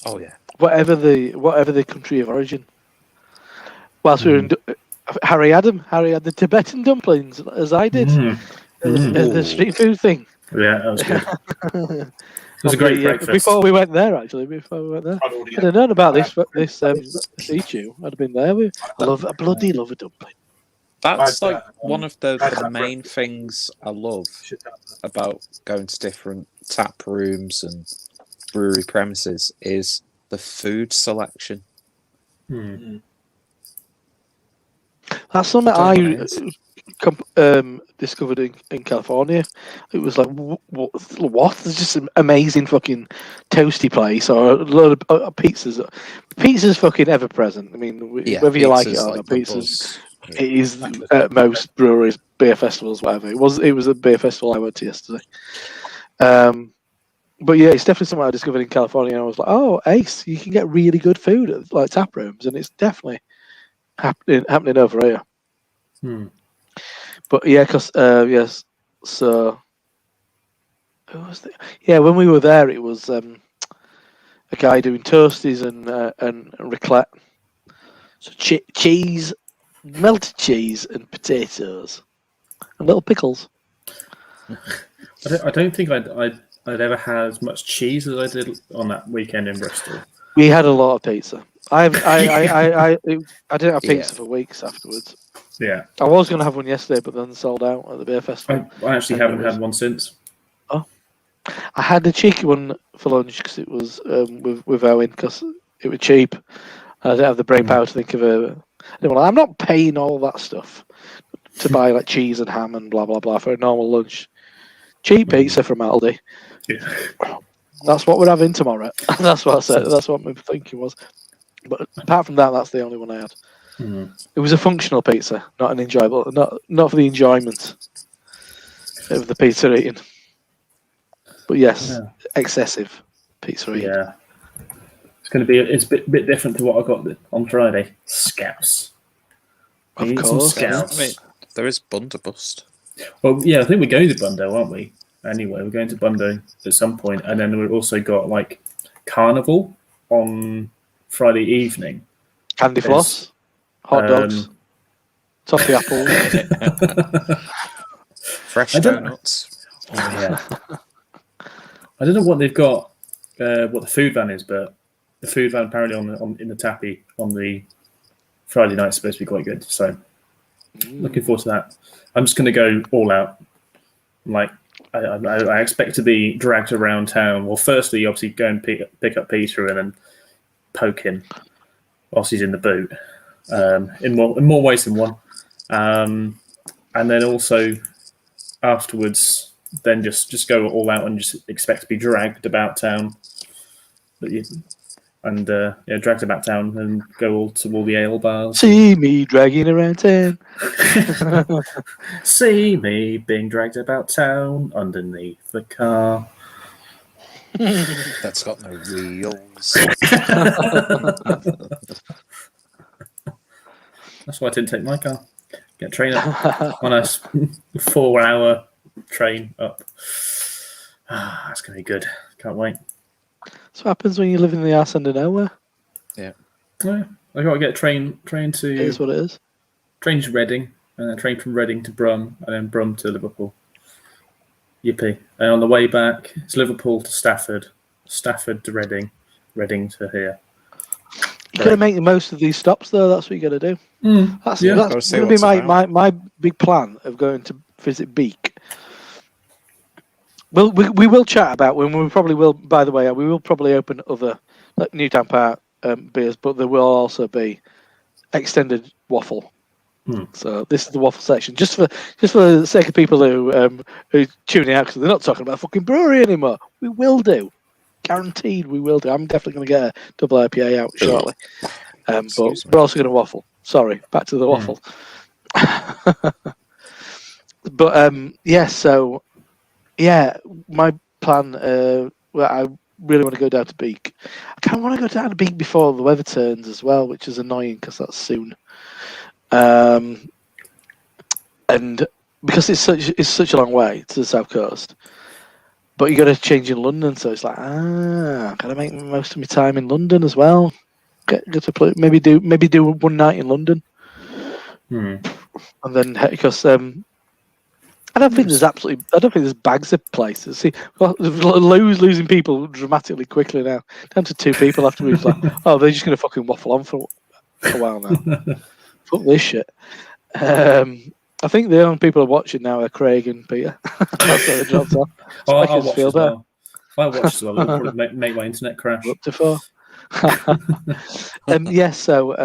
Oh yeah. Whatever the country of origin. Whilst we were in Harry had the Tibetan dumplings as I did. The street food thing. Yeah, that was good. It was a great breakfast. Before we went there, actually. I'd have known about this Ichu. I'd have been there. I bloody love a dumpling. That's like one of the main things I love about going to different tap rooms and brewery premises is the food selection. That's something I discovered in California. It was like, what? There's just an amazing fucking toasty place or a load of pizzas. Pizza's fucking ever present. I mean, whether you like it or not, pizza's. Yeah. It is at most breweries, beer festivals, whatever. It was a beer festival I went to yesterday. But yeah, it's definitely something I discovered in California. And I was like, oh, ace! You can get really good food at like tap rooms, and it's definitely happening over here. But yeah, because yes, so who was there? Yeah, when we were there, it was a guy doing toasties and raclette. So cheese. Melted cheese and potatoes and little pickles. I don't think I'd ever had as much cheese as I did on that weekend in Bristol. We had a lot of pizza. I didn't have pizza for weeks afterwards. Yeah, I was going to have one yesterday, but then sold out at the beer festival. I actually haven't had one since. Oh, I had a cheeky one for lunch because it was with Owen because it was cheap. I didn't have the brain power to think of I'm not paying all that stuff to buy like cheese and ham and blah blah blah for a normal lunch. Cheap pizza from Aldi. Yeah. That's what we're having tomorrow. That's what I said. That's what my thinking was. But apart from that, that's the only one I had. It was a functional pizza, not an enjoyable, not for the enjoyment of the pizza eating. But yes, excessive pizza eating. Yeah. It's a bit different to what I got on Friday. Scouts. Of course. Scouts. I mean, there is Bunderbust. Well, yeah, I think we're going to Bundo, aren't we? Anyway, we're going to Bundo at some point, and then we've also got like Carnival on Friday evening. Candy floss, hot dogs, toffee apples, fresh donuts. Oh, yeah. I don't know what they've got, what the food van is, but the food van apparently in the tappy on the Friday night is supposed to be quite good. So looking forward to that. I'm just going to go all out. Like I expect to be dragged around town. Well, firstly, obviously go and pick up Peter and then poke him whilst he's in the boot. In more ways than one. And then also afterwards, then just go all out and just expect to be dragged about town. Dragged about town and go to all the ale bars. See me dragging around town. See me being dragged about town underneath the car. That's got no wheels. That's why I didn't take my car. Get a train up on a 4-hour train up. That's going to be good. Can't wait. That's what happens when you live in the arse end of nowhere. Yeah. Yeah, I got to get a train It is to what it is. Reading, and then train from Reading to Brum, and then Brum to Liverpool. Yippee! And on the way back, it's Liverpool to Stafford, Stafford to Reading, Reading to here. You got to make the most of these stops, though. That's what you got to do. That's Gotta going see to be what's about. my big plan of going to visit Beak. Well, we will chat about when we probably will. By the way, we will probably open other like Newtown Park beers, but there will also be extended waffle. So this is the waffle section, just for the sake of people who tuning out because they're not talking about fucking brewery anymore. We will do, guaranteed. We will do. I'm definitely going to get a double IPA out shortly, but we're also going to waffle. Sorry, back to the waffle. But yeah, so yeah, my plan. Well, I really want to go down to Beak. I kind of want to go down to Beak before the weather turns as well, which is annoying because that's soon. And because it's such a long way to the south coast, but you got to change in London, so it's like gotta make most of my time in London as well. Get to play, maybe do one night in London, and then because I don't think there's bags of places. See, losing people dramatically quickly now, down to 2 people after we've like, oh, they're just gonna fucking waffle on for a while now. Fuck this shit. I think the only people watching now are Craig and Peter. That's where the jobs are. I'll watch as well. I'll watch as well. It'll probably make my internet crash. Up to 4. Yeah, so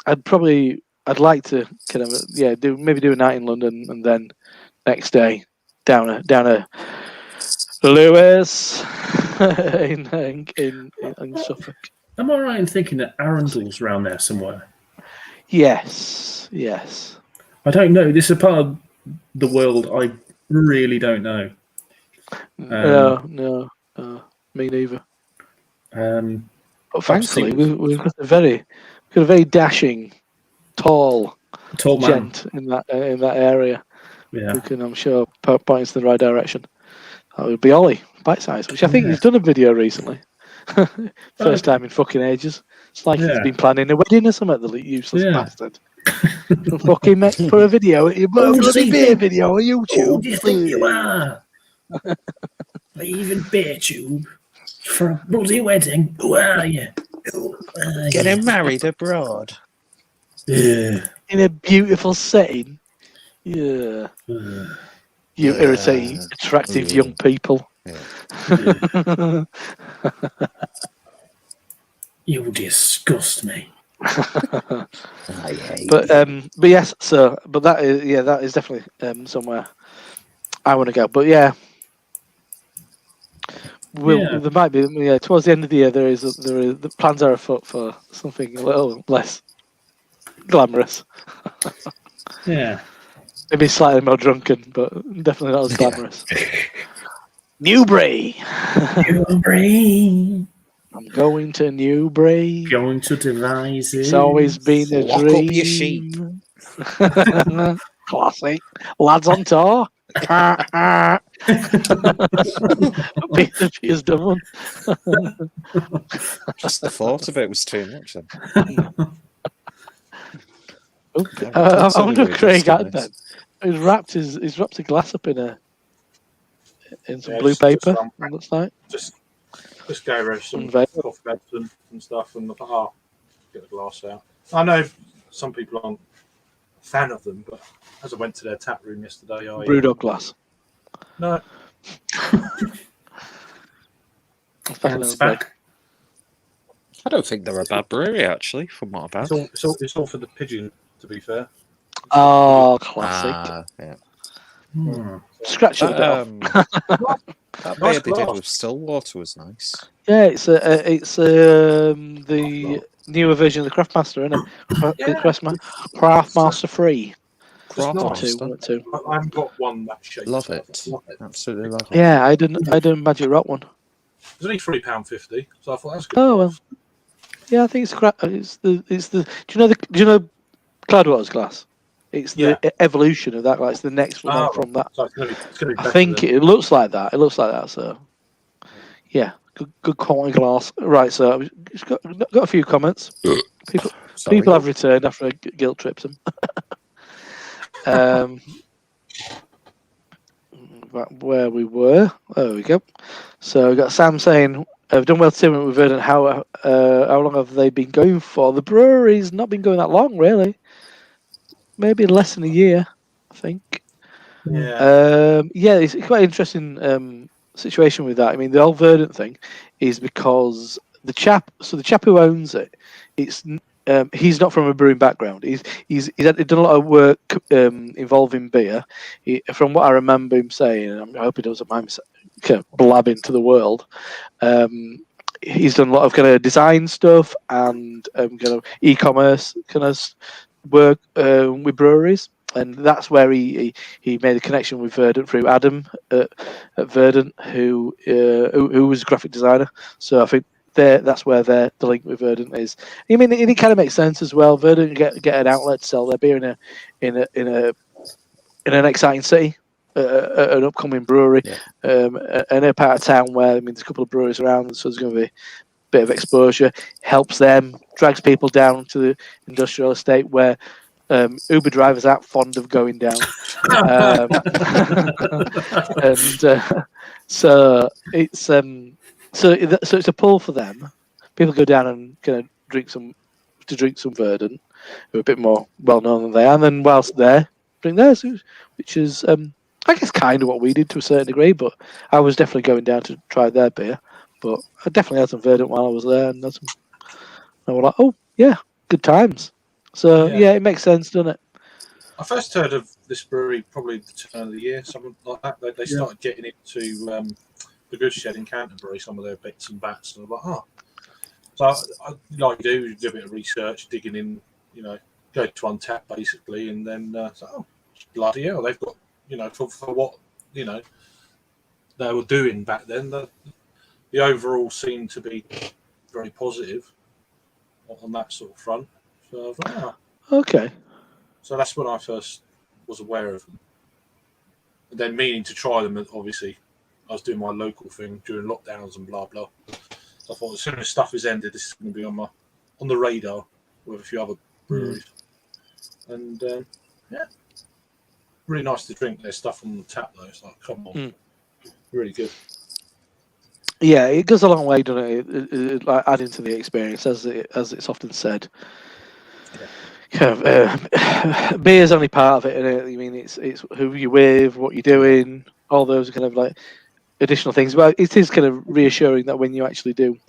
I'd like to kind of do a night in London and then next day down a Lewis in Suffolk. Am I right in thinking that Arundel's around there somewhere? Yes. I don't know. This is a part of the world I really don't know. No, me neither. But thankfully, we've got a very dashing, tall man gent in that area. Yeah, who can, I'm sure, point us in the right direction. That would be Ollie, Bite Size, which I think he's done a video recently. First time in fucking ages. It's like he's been planning a wedding or something, the useless bastard. Fucking put a video, bloody beer video on YouTube. Who do you think you are? Leaving Beertube for a bloody wedding. Who are you? Getting married abroad. Yeah. In a beautiful setting. Yeah. You irritating, attractive young people. Yeah. You disgust me. But yes, so that is definitely somewhere I want to go. But yeah, there might be towards the end of the year there is the plans are afoot for something a little less glamorous. Yeah, maybe slightly more drunken, but definitely not as glamorous. Newbury. I'm going to Newbury. Going to Devizes. It's always been a Lock dream. up your sheep. Classic. Lads on tour. Peter's done one. Just the thought of it was too much. Then. I wonder if Craig had that. He's wrapped a glass up in some blue paper. It looks like. Just gave her some cough medicine and stuff, and I thought, get the glass out. I know some people aren't a fan of them, but as I went to their tap room yesterday, Brewdog glass. No. I don't think they're a bad brewery, actually, from what I've had. It's all for the pigeon, to be fair. Oh, classic. Yeah. Scratch it off. That beer they did with Stillwater was nice. Yeah, it's the newer version of the Craftmaster, isn't it? Craftmaster 3. Craftmaster. I haven't got one that shape. Love it. Absolutely love it. Yeah, I didn't Magic Rock one. It's only £3.50, so I thought that's good. Oh well. Yeah, I think it's the. Do you know Cloudwater's glass? It's the evolution of that glass. It's the next one from that. So it's gonna be I think it looks like that. It looks like that. So yeah, good quality glass. Right. So it's got a few comments. People have returned after I guilt tripped them. Where we were. There we go. So we got Sam saying, "I've done well to with Verdant. How long have they been going for? The brewery's not been going that long, really. Maybe less than a year, I think. Yeah. It's quite an interesting situation with that. I mean, the old Verdant thing is because the chap who owns it, he's not from a brewing background. He's done a lot of work involving beer. From what I remember him saying, and I hope he doesn't mind me blabbing to the world. He's done a lot of kind of design stuff and kind of e-commerce kind of work with breweries, and that's where he made a connection with Verdant through Adam at Verdant, who was a graphic designer. So I think that's where the link with Verdant is. I mean, it kind of makes sense as well. Verdant get an outlet to sell their beer in an exciting city, an upcoming brewery, in a part of town where there's a couple of breweries around, so there's going to be a bit of exposure. Helps them, drags people down to the industrial estate where Uber drivers aren't fond of going down, so it's a pull for them. People go down and kind of drink some Verdant, who are a bit more well known than they are, and then whilst there, drink theirs, which is I guess kind of what we did to a certain degree. But I was definitely going down to try their beer, but I definitely had some Verdant while I was there, and I was like, oh yeah, good times. So yeah, it makes sense, doesn't it? I first heard of this brewery probably the turn of the year, something like that. They started getting into the Good Shed in Canterbury, some of their bits and bats, and I was like, oh. So I like you do a bit of research, digging in, go to Untappd basically, and then bloody hell, they've got, for what they were doing back then, the overall seemed to be very positive on that sort of front. So I was like, okay. So that's when I first was aware of them. And then meaning to try them, obviously, I was doing my local thing during lockdowns and blah, blah. So I thought as soon as stuff is ended, this is going to be on the radar with a few other breweries. And, really nice to drink their stuff on the tap, though. It's like, come on. Really good. Yeah, it goes a long way, doesn't it? Like adding to the experience, as it's often said. Beer is only part of it, isn't it? I mean, it's who you're with, what you're doing, all those kind of like additional things. But it is kind of reassuring that when you actually do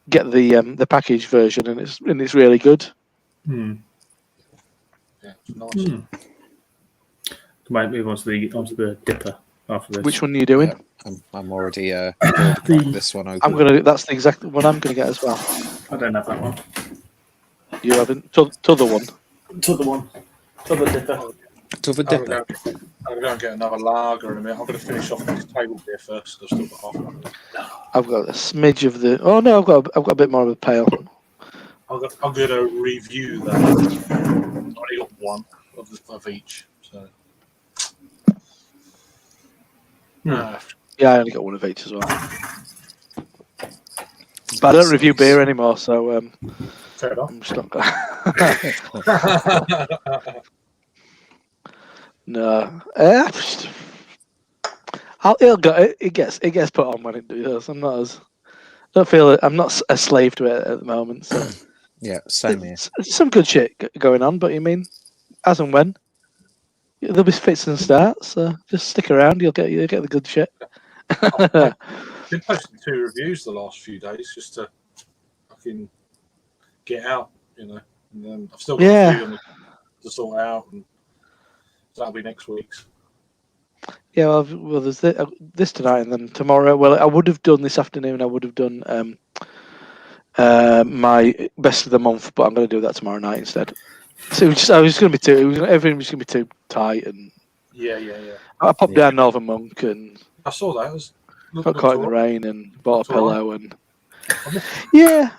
get the packaged version, and it's really good. Yeah, it's nice. Might move on to the dipper after this. Which one are you doing? Yeah, I'm already this one open. That's the exact one I'm gonna get as well. I don't have that one. You haven't? To the one. To the one. To the dipper. To the dipper. I'm going to get another lager in a minute. I'm going to finish off this table beer first. I've still got half. I've got a smidge of the. Oh no, I've got a bit more of a pale. I'm going to review that. I've only got one of each. So. Yeah, I only got one of each as well. But I don't review beer anymore, so fair enough. I'm just not No, it gets put on when it does. I'm not a slave to it at the moment. So yeah, same here. Some good shit going on, but I mean, as and when there'll be fits and starts. So just stick around. You'll get the good shit. I've been posting 2 reviews the last few days just to fucking get out, And then I've still got a few to sort out, and that'll be next week's. Yeah, well, there's this tonight, and then tomorrow. Well, I would have done this afternoon. I would have done my best of the month, but I'm going to do that tomorrow night instead. So everything was going to be too tight, and yeah. I popped down Northern Monk, and I saw that. It was got caught in the rain and bought a pillow, and Northern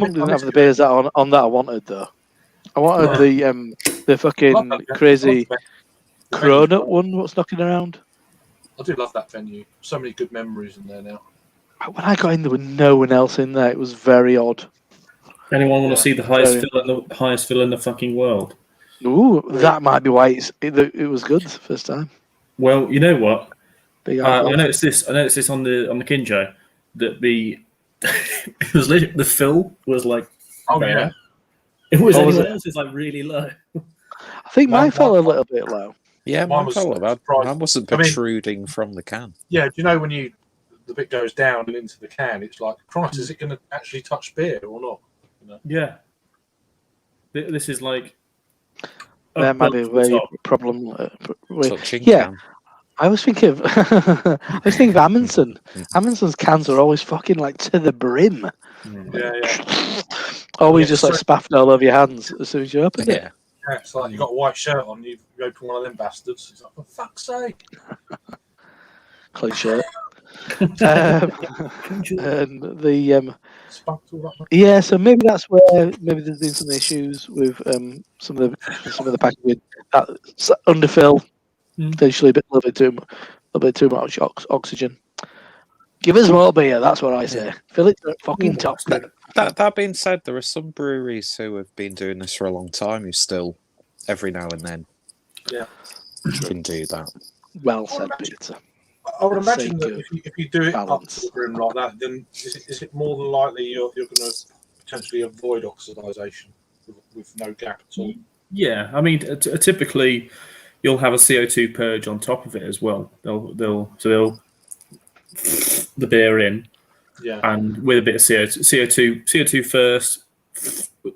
Monk didn't have the beers on that I wanted though. I wanted the fucking crazy cronut one. What's knocking around? I do love that venue. So many good memories in there now. When I got in, there was no one else in there. It was very odd. Anyone want to see the highest Very- fill in the fucking world? Ooh, that might be why it was good the first time. Well, you know what? Big I outfit. noticed this. I noticed this on the Kinjo that the it was the fill was like there. It was Oh, was anyone it? else is like really low. I think mine fell a little bit low. Yeah, Mine mine was fell about. surprised. Mine wasn't I mean- protruding from the can. Yeah, do you know when the bit goes down and into the can, it's like, Christ, is it going to actually touch beer or not? You know? Yeah. This is like That might be a above the very top. problem. Touching Yeah. can. I was thinking of I was thinking of Amundsen. Amundsen's cans are always fucking like to the brim. Yeah. Always Yeah, just like so- spaffing all over your hands as soon as you open it. Yeah. Yeah, it's like you got a white shirt on, you open one of them bastards. It's like, for fuck's sake. Clean shirt. And the Spunked all that much. yeah, so maybe that's where maybe there's been some issues with some of the packaging. That's underfill, potentially a little bit too much oxygen. Give us more beer. That's what I say. Fill it to the fucking top. That being said, there are some breweries who have been doing this for a long time who still, every now and then, can do that. Well said, Peter. I would For the imagine sake that of if you do it balance. up to the brim like that, then is it more than likely you're going to potentially avoid oxidization with no gap at all? Yeah, I mean, typically you'll have a CO2 purge on top of it as well. They'll the beer in, Yeah. and with a bit of CO2 first,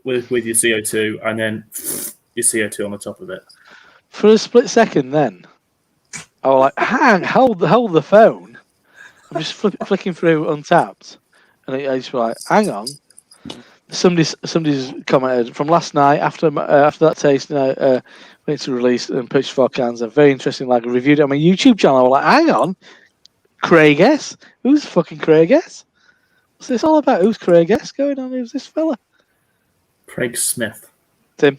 with your CO2, and then your CO2 on the top of it. For a split second, then I was like, hold the phone. I'm just flicking through Untapped, and I just like, hang on. Somebody's commented from last night after that tasting. Went to release and purchased 4 cans. A very interesting lager. Reviewed it on my YouTube channel. I was like, hang on, Craig S. Who's fucking Craig S? What's this all about? Who's Craig S going on? Who's this fella? Craig Smith. Tim.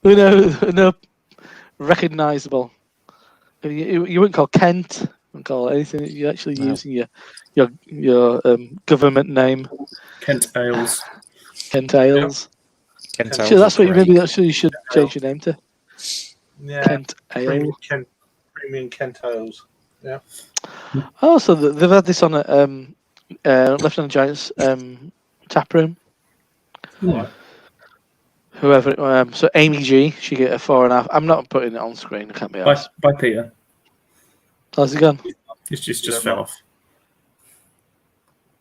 no, recognisable. You wouldn't call Kent. Wouldn't call it anything. You're actually using your government name. Kent Ales. Kent Ales. Kent Sure, that's what you should change your name to. Yeah. Kent Ale. Premium Kent Ales. Yeah. Oh, so they've had this on at Left on the Giants tap room. Right. Whoever, so Amy G, she get a 4.5. I'm not putting it on screen. I can't be honest. By Peter. How's it gone? It's just fell off.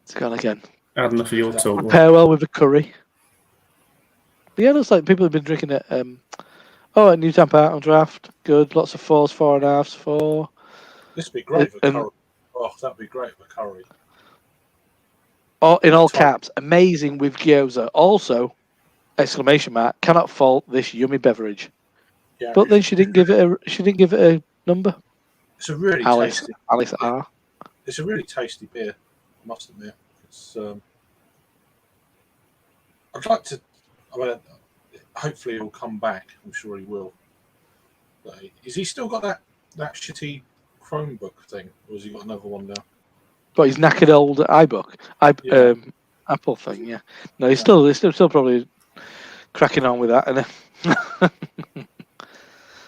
It's gone again. Had enough of your talk. Pair well with a curry. But yeah, looks like people have been drinking it. At Newtown Park on draft. Good. Lots of 4s, 4.5s, 4. This would be great for curry. Oh, that'd be great for curry. In all caps, amazing with gyoza. Also, exclamation mark, cannot fault this yummy beverage. Yeah. But then she didn't give it a number. It's a really Alice tasty. Alice R. It's a really tasty beer. I must admit. It's. I'd like to. I mean, hopefully he'll come back. I'm sure he will. But has he still got that shitty Chromebook thing, or has he got another one now? But his knackered old iBook, Apple thing. Yeah. No, he's still probably cracking on with that, and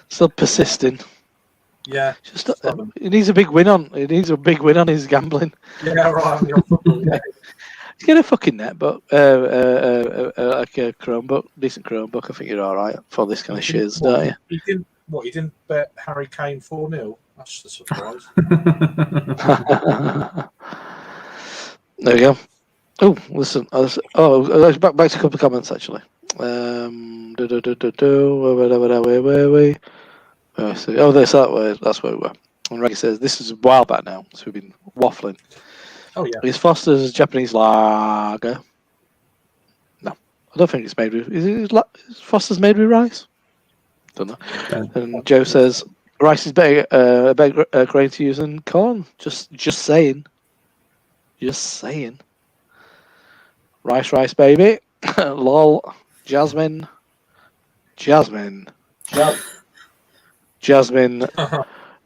still persisting. Yeah. Just he needs a big win on. He needs a big win on his gambling. Yeah, right. On your football, yeah. He's get a fucking netbook, like a Chromebook, decent Chromebook. I think you're all right for this kind of shiz, don't you? He didn't. What? He didn't bet Harry Kane 4-0. That's a surprise. There we go. Oh, listen. Back to a couple of comments actually. Where were we? That's where we were. And Reggie says this is a while back now, so we've been waffling. Oh yeah. Is Foster's Japanese lager? No, I don't think it's made with. Is Foster's made with rice? Don't know. And Joe says rice is better grain to use than corn. Just saying. Just saying. Rice, baby. Lol. Jasmine.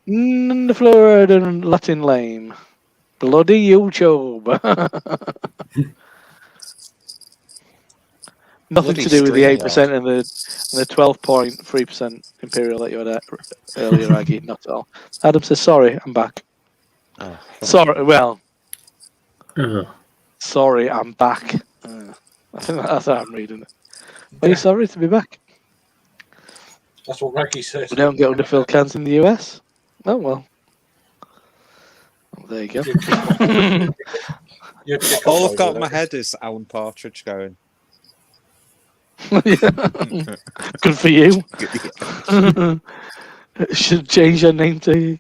The Floridan Latin lame. Bloody YouTube. Nothing Bloody to do with the Streamyard. 8% and the 12.3% Imperial that you had earlier, Aggie. Not at all. Adam says, sorry, I'm back. Oh, Sorry, well, Ugh. sorry, I'm back. I think that's how I'm reading it. Are you sorry to be back? That's what Raggy says. We don't get underfilled cans in the US? Oh, well. Well, there you go. all I've got in my head is Alan Partridge going. Good for you. Should change your name to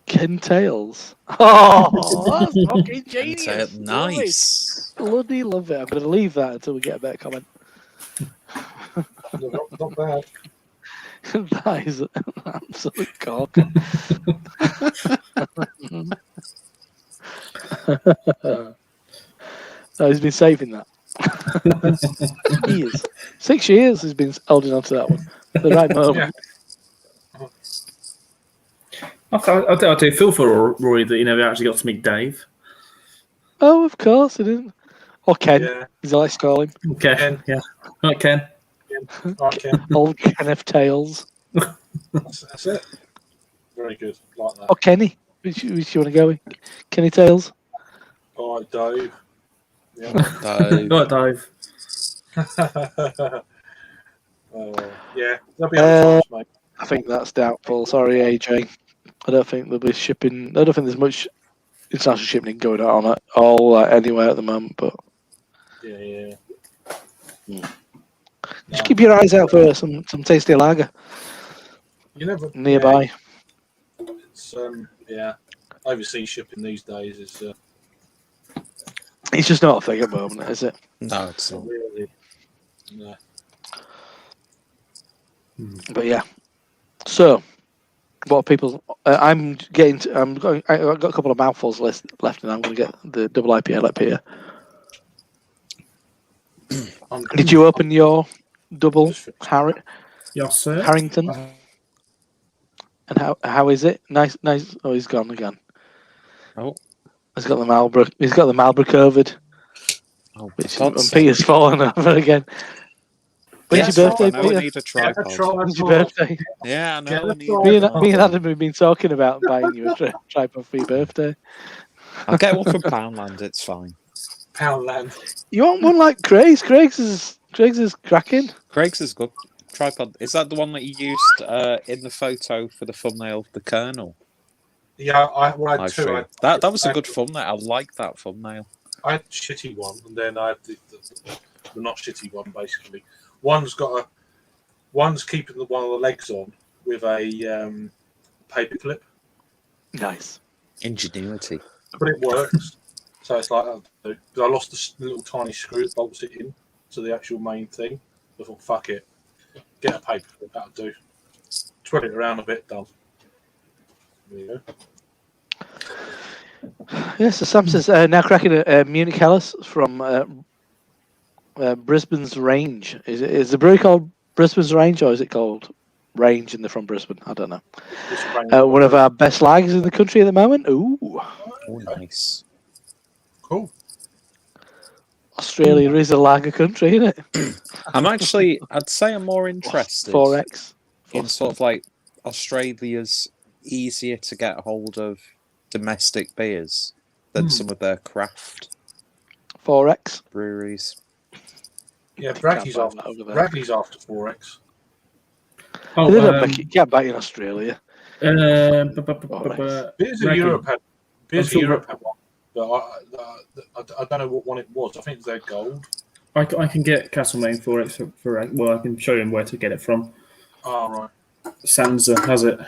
Ken Tails. Oh, that's fucking genius. Nice. Bloody love it. I'm going to leave that until we get a better comment. Not bad. That is an absolute cock. No, he's been saving that. Years. 6 years he's been holding on to that one. The right moment. Yeah. I do feel for Rory that he never actually got to meet Dave. Oh, of course he didn't. Or Ken, Yeah. as I like to call him. Ken, yeah. Right, Ken. Okay. Old Kenneth Tails. That's it. Very good. Like that. Or Kenny. Which you want to go with? Kenny Tails? All right, Dave. Yeah. Right, Dave. Yeah. There'll be other times, mate. I think that's doubtful. Sorry, AJ. I don't think they'll be shipping. I don't think there's much international shipping going on at all anywhere at the moment. But Yeah. just keep your eyes out for some tasty lager You never nearby. Yeah, it's overseas shipping these days is It's just not a thing at the moment, is it? No, it's not. really no. But yeah. So, what are people? I'm getting. I've got a couple of mouthfuls left, and I'm going to get the double IPA left here. Did you open your double Yes, sir. Harrington? And how is it? Nice. Oh, he's gone again. Oh, He's got the Marlborough. He's got the Marlborough COVID. oh, And Peter's fallen over again. When's your birthday, I Peter? need a tripod. When's your birthday? Yeah, I know. I need Me one. and Adam have been talking about buying you a tripod for your birthday. I'll get one from Poundland. It's fine. Poundland. You want one like Craig's? Craig's is cracking. Greg's is good. Tripod. Is that the one that you used in the photo for the thumbnail of the Colonel? Yeah, I had two. Stream? That was a good thumbnail. I like that thumbnail. I had a shitty one, and then I had the not shitty one. Basically, one's keeping one of the legs on with a paper clip. Nice. Ingenuity. But it works. So it's like, because I lost the little tiny screw that bolts it in to the actual main thing. I thought, fuck it. Get a paper clip, that'll do. Twirl it around a bit, done. There you go. Yes, so Sam says, now cracking a Munich Helles from Brisbane's Range. Is the brewery called Brisbane's Range, or is it called Range and they're from Brisbane? I don't know. One of our best lagers in the country at the moment. Ooh. Oh, nice. Cool. Australia is a lager country, isn't it? I'd say I'm more interested 4X. in sort of like Australia's easier to get hold of domestic beers than some of their craft 4X. breweries. Yeah, Braggly's after 4X. They don't get back in Australia. Beers in Europe had one, but I don't know what one it was. I think they're gold. I can get Castlemaine 4X for I can show him where to get it from. Oh, right. Sansa has it.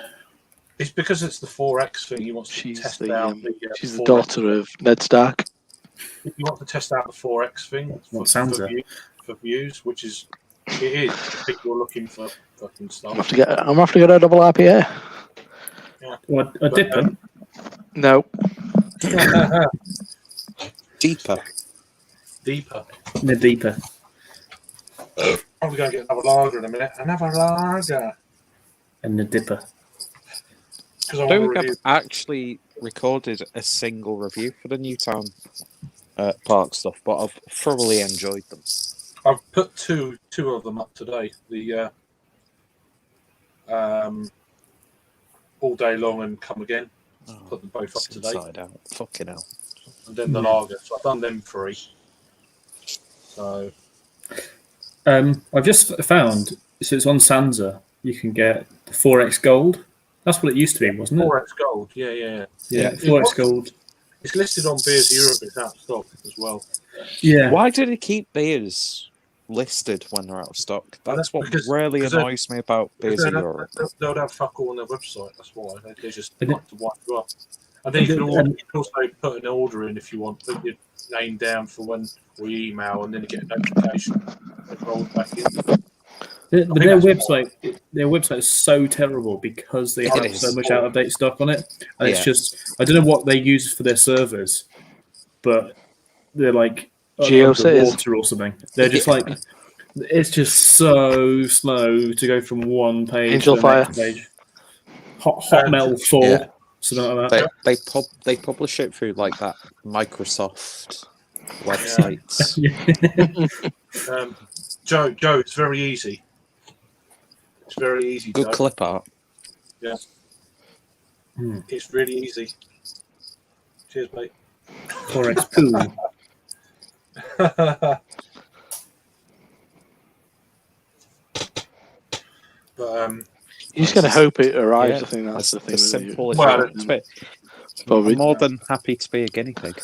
It's because it's the 4X thing. He wants to test out she's the 4X. daughter of Ned Stark. You want to test out the 4X thing What Sansa? For views, which is it is. If people are looking for fucking stuff. I'm gonna have to get a double IPA. Yeah. What, a dipper? No. Deeper. The deeper. Probably going to get another lager in a minute. Another lager. And the dipper. because I I want don't to think review. I've actually recorded a single review for the Newtown Park stuff, but I've thoroughly enjoyed them. I've put two of them up today. The All Day Long and Come Again. Put them both up It's today. inside out. Fucking hell. And then the lager. So I've done them 3. So I've just found, so it's on Sansa, you can get the 4X Gold. That's what it used to be, wasn't it? 4X Gold. Yeah. Yeah, 4X Gold. It's listed on Beers Europe. It's out of stock as well. Yeah. Why do they keep beers listed when they're out of stock? That's what really annoys me about Beers in Europe. They'll have fuck all on their website. That's why they just like to wipe you up. And then you can also put an order in if you want. Put your name down for when we email, and then you get a notification. It rolls back in. Their website is so terrible because they have so much out of date stuff on it, and it's just, I don't know what they use for their servers, but they're like water or something. They're just like, it's just so slow to go from one page to the next page. Hotmail 4, something like that. They publish it through like that Microsoft websites. Joe, it's very easy. It's very easy. Good Joe. clip art. Yeah. It's really easy. Cheers, mate. 4X Pool. But you're just gonna hope it arrives. Yeah, I think that's the thing. Simple I'm more than happy to be a guinea pig.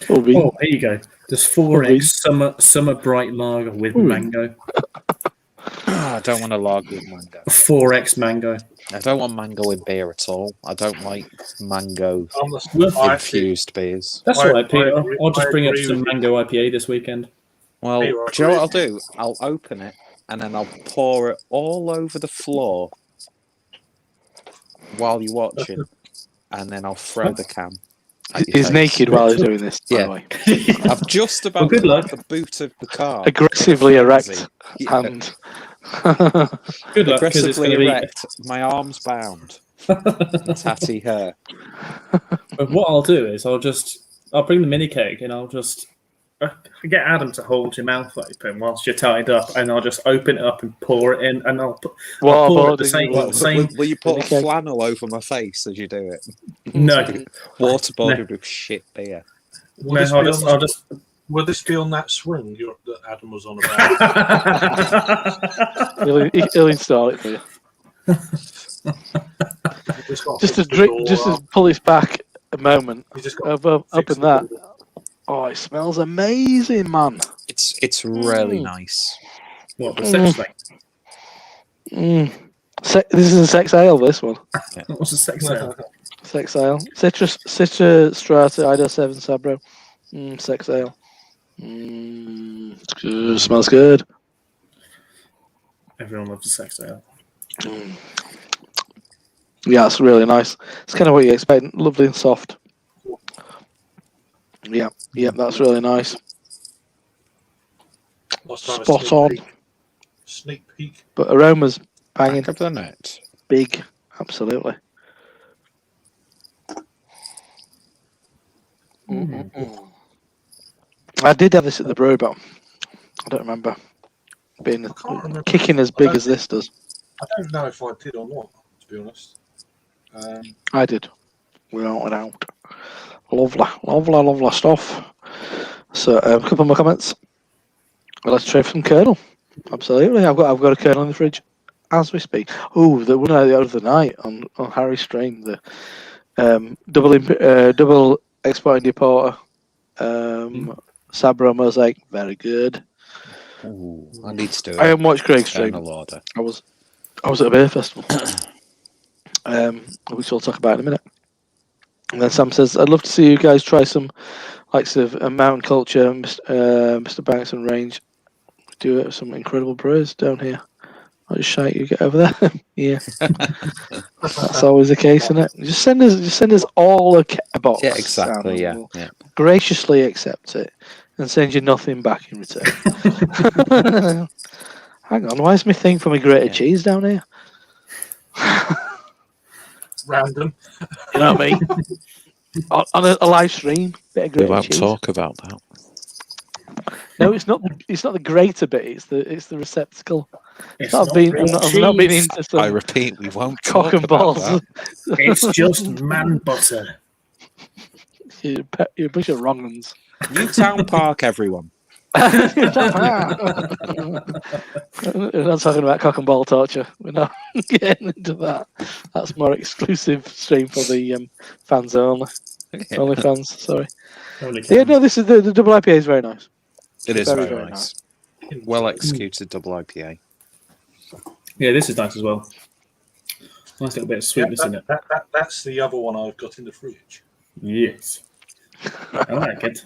Oh, here you go. There's 4X summer bright lager with mango. I don't want a lager with mango. 4X mango. I don't want mango in beer at all. I don't like mango infused beers. That's all right, Peter. I'll just bring up some mango IPA this weekend. Well, do you know what I'll do? I'll open it and then I'll pour it all over the floor while you're watching, and then I'll throw the can. He's naked while he's doing this, by the way. I've just about good luck. the boot of the car. Aggressively erect hand. Good luck, aggressively erect, my arms bound. Tatty hair. But what I'll do is I'll bring the mini keg and I'll just get Adam to hold your mouth open whilst you're tied up, and I'll just open it up and pour it in, and I'll pour it the same. Will you put a flannel over my face as you do it? No. Waterboarded with shit beer. Will this be on that swing that Adam was on about? He'll install it for you. Just to pull this back a moment. Open that. Oh, it smells amazing, man. It's really nice. What, the sex thing? This is a sex ale, this one. Yeah. What's a sex ale? Sex ale. Citra Strata, Ido 7 Sabro. Sex ale. Smells good. Everyone loves a sex ale. Yeah, it's really nice. It's kind of what you expect. Lovely and soft. Yeah, that's really nice. Spot on. Sneak peek. But aroma's banging. Back of the net. Big, absolutely. I did have this at the brew, but I don't remember being kicking as big as this does. I don't know if I did or not, to be honest. I did. Without. Lovely stuff. So a couple more comments. I'd like to try some Colonel. Absolutely. I've got a Colonel in the fridge as we speak. Oh, the one the other night on Harry's stream, the double exporting deporter Sabro Mosaic, very good. Ooh, I need to do it. I haven't watched Craig's stream. Order. I was at a beer festival, which we'll talk about in a minute. And then Sam says, "I'd love to see you guys try some likes of Mountain Culture, Mr. Banks and Range. We do it with some incredible brews down here. I'll just shout you get over there." Yeah, that's always the case, isn't it? Just send us all a box. Yeah, exactly. Yeah, we'll yeah. Graciously accept it and send you nothing back in return. Hang on, why is my thing for my grated cheese down here? random. You know what I mean? on a live stream, bit of We grated won't cheese. talk about that. No, it's not. It's not the grater bit. It's the receptacle. It's I've not been into some I repeat, we won't cock talk and about balls. that. It's just man butter. You're a bunch of wrong ones. Newtown Park, everyone. We're not talking about cock and ball torture. We're not getting into that. That's more exclusive stream for the fans only. Only fans. Sorry. Yeah, no. This is the double IPA is very nice. It is Very, very, very nice. Well executed double IPA. Yeah, this is nice as well. Nice little bit of sweetness in it. That's the other one I've got in the fridge. Yes. I like it.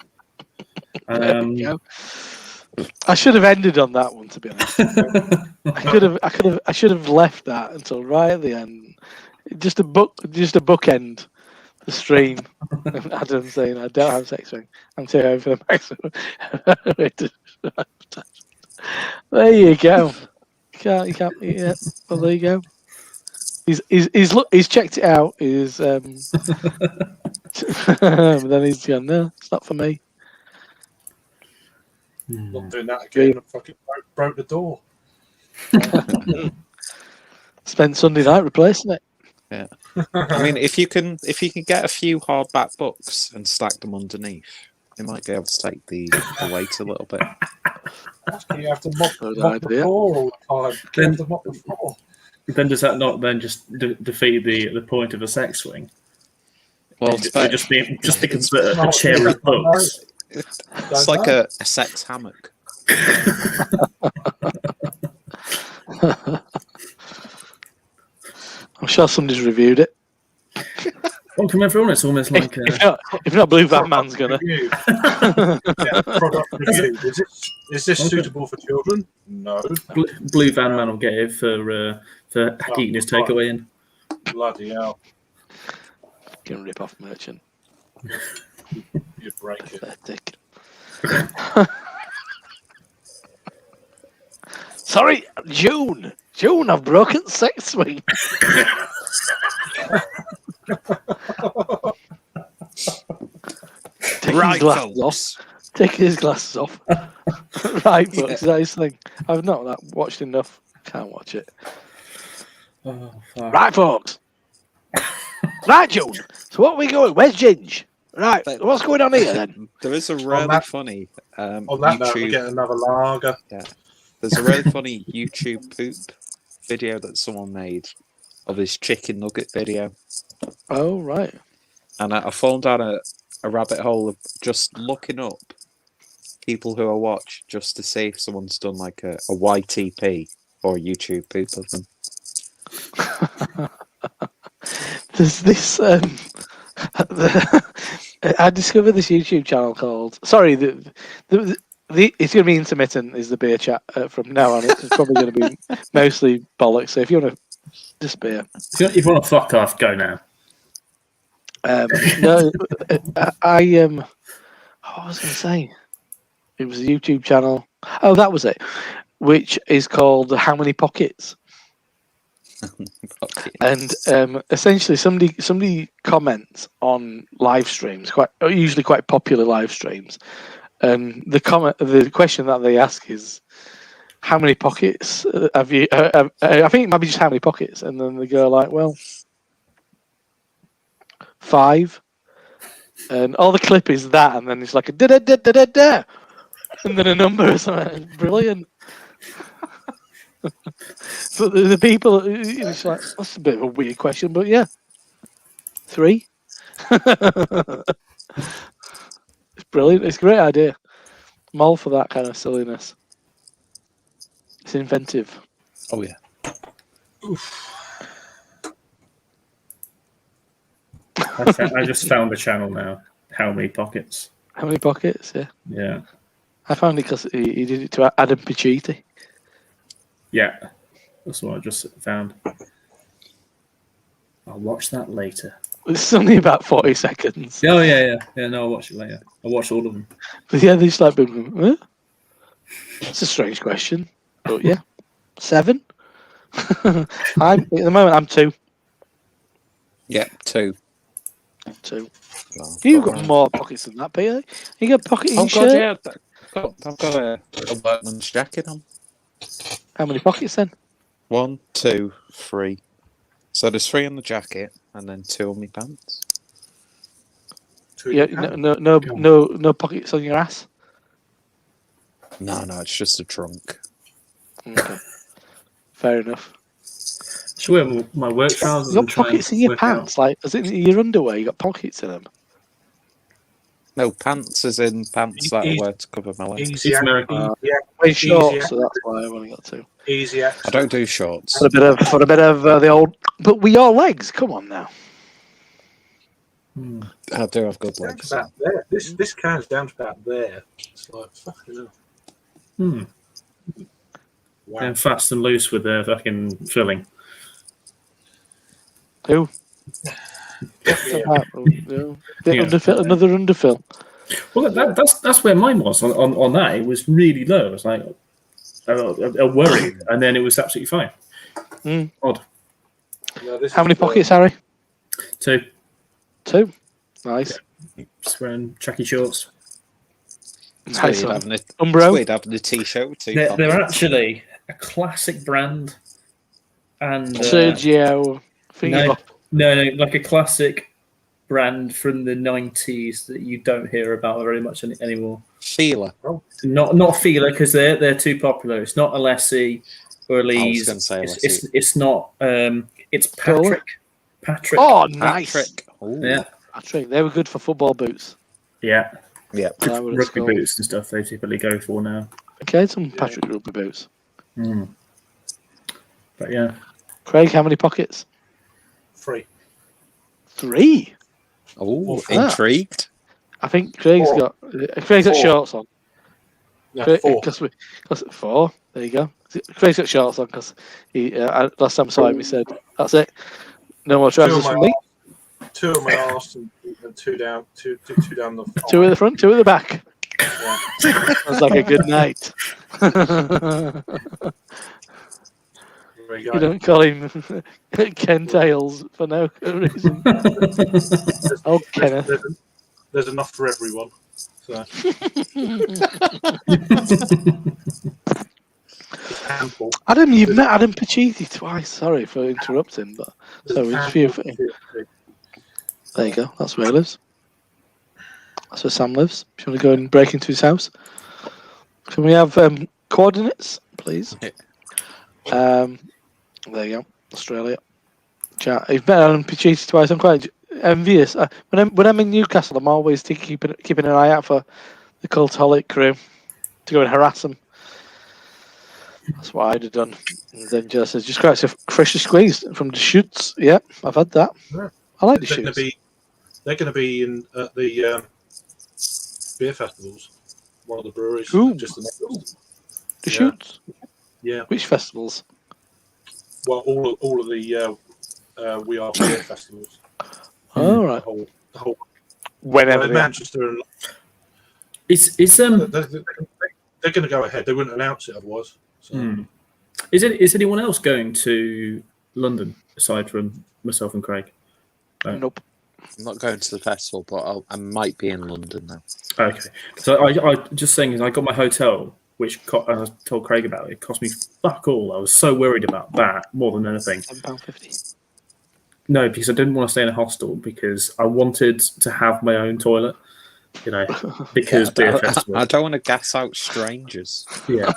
There we go. I should have ended on that one, to be honest. I should have left that until right at the end. Just a bookend the stream. Adam saying, "I don't have sex ring. I'm too home for the maximum." There you go. You can't. Yeah. Well, there you go. He's checked it out. He's but then he's gone. No, it's not for me. Not doing that again. I fucking broke the door. Spent Sunday night replacing it. Yeah. I mean, if you can get a few hardback books and stack them underneath, you might be able to take the weight a little bit. You have to mop the floor all the time. You have to mop the floor. Then does that not then just defeat the point of a sex swing? Well, just becomes a chair of books. It's like a sex hammock. I'm sure somebody's reviewed it. Well, from everyone, it's almost like if not Blue Van Man's gonna. Product review. Is this suitable for children? No. Blue Van Man will get it for eating his takeaway in. Bloody hell! Can rip off merchant. You break it. Pathetic. Sorry, June. I've broken sex swing. Taking his glasses off. Right, folks. That is the thing. I've not watched enough. Can't watch it. Right, folks. Right, June. So what are we going? Where's Ginge? Right, what's going on here then? There is a really funny on that note, we get another lager. Yeah. There's a really funny YouTube poop video that someone made of his chicken nugget video. Oh, right. And I've fallen down a rabbit hole of just looking up people who I watch just to see if someone's done like a YTP or a YouTube poop of them. There's this. I discovered this YouTube channel called. Sorry, it's going to be intermittent. Is the beer chat from now on? It's probably going to be mostly bollocks. So if you want to disappear, if you want to fuck off, go now. No, I what was I going to say? It was a YouTube channel. Oh, that was it. Which is called How Many Pockets? And essentially, somebody comments on live streams, usually quite popular live streams, and the question that they ask is, "How many pockets have you?" I think it might be just how many pockets, and then they go like, "Well, 5," and all the clip is that, and then it's like a da da da da da da, and then a number or something. Brilliant. But the people, it's like, that's a bit of a weird question, but yeah, 3. It's brilliant. It's a great idea. I'm all for that kind of silliness. It's inventive. Oh yeah. I just found the channel now. How Many Pockets? How Many Pockets? Yeah. Yeah. I found it because he did it to Adam Pichiti. Yeah. That's what I just found. I'll watch that later. It's only about 40 seconds. Oh, yeah. No, I'll watch it later. I'll watch all of them. But yeah, they just like, huh? It's a strange question. But yeah, 7. At the moment, I'm 2. Yeah, 2. 2. Well, You've got more pockets than that, Peter. You got a pocket in Oh your god, shirt. yeah. I've got a workman's jacket on. How many pockets then? 1, 2, 3. So there's 3 on the jacket, and then 2 on my pants. Yeah, no pockets on your ass. No, it's just a trunk. Okay, fair enough. Should wear my work trousers You and got try and pockets in your work out. pants, like as in your underwear. You got pockets in them. No, pants is in pants that I wear to cover my legs. Easy, It's American. Wearing shorts, so that's why I've only got 2. Easy access. I don't do shorts. For a bit of the old, but with your legs. Come on now. I do have good Down legs. to about there. This can's down to about there. It's like fucking hell. Wow. And fast and loose with their fucking filling. Who? Underfill, another underfill. Well, that's where mine was on that. It was really low. It was like a worry, and then it was absolutely fine. Odd. How many pockets, Harry? 2. 2. Nice. Just wearing tracky shorts. Nice. It's weird having a t-shirt with 2 pockets. They're actually a classic brand, and Sergio. No, like a classic brand from the 90s that you don't hear about very much anymore. Feeler. Not Feeler, because they're too popular. It's not Alessi or Elise. I was going to say it's not. It's Patrick. Patrick. Oh, nice. Patrick. Yeah. Patrick. They were good for football boots. Yeah. Rugby boots and stuff they typically go for now. Okay, some Patrick rugby boots. But yeah. Craig, how many pockets? 3. 3? Oh, intrigued. I think Craig's got shorts on. No, 4. Because 4. There you go. Craig's got shorts on because last time I saw him, he said, "That's it. No more trousers from me." 2 on my arse and 2 down. 2 down the. 2 at the front, 2 at the back. Yeah. Sounds like a good night. You don't call him Ken Tails for no reason. Kenneth. There's enough for everyone. So. Adam, you've met Adam Pacitti twice. Sorry for interrupting, but interview for him. There you go. That's where he lives. That's where Sam lives. If you want to go and break into his house, can we have coordinates, please? There you go. Australia. Chat. You've met Adam Pacitti twice. I'm quite envious. When I'm in Newcastle, I'm always keeping an eye out for the Cultaholic crew to go and harass them. That's what I'd have done. And then just says, just quite a freshly squeezed from the shoots. Yeah, I've had that. Yeah. I like the shoots. They're going to be at the beer festivals. One of the breweries. Ooh. Just the shoots. Yeah. Which festivals? Well, all of the We Are Beer festivals. All right. The whole whenever Manchester and they're going to go ahead. They wouldn't announce it otherwise. So. Is anyone else going to London aside from myself and Craig? No. Nope. I'm not going to the festival, but I might be in London now. Okay. So I just saying is I got my hotel, which I told Craig about. It cost me fuck all. I was so worried about that more than anything. £7.50. No, because I didn't want to stay in a hostel because I wanted to have my own toilet. You know, because beer festival. I don't want to gas out strangers. Yeah.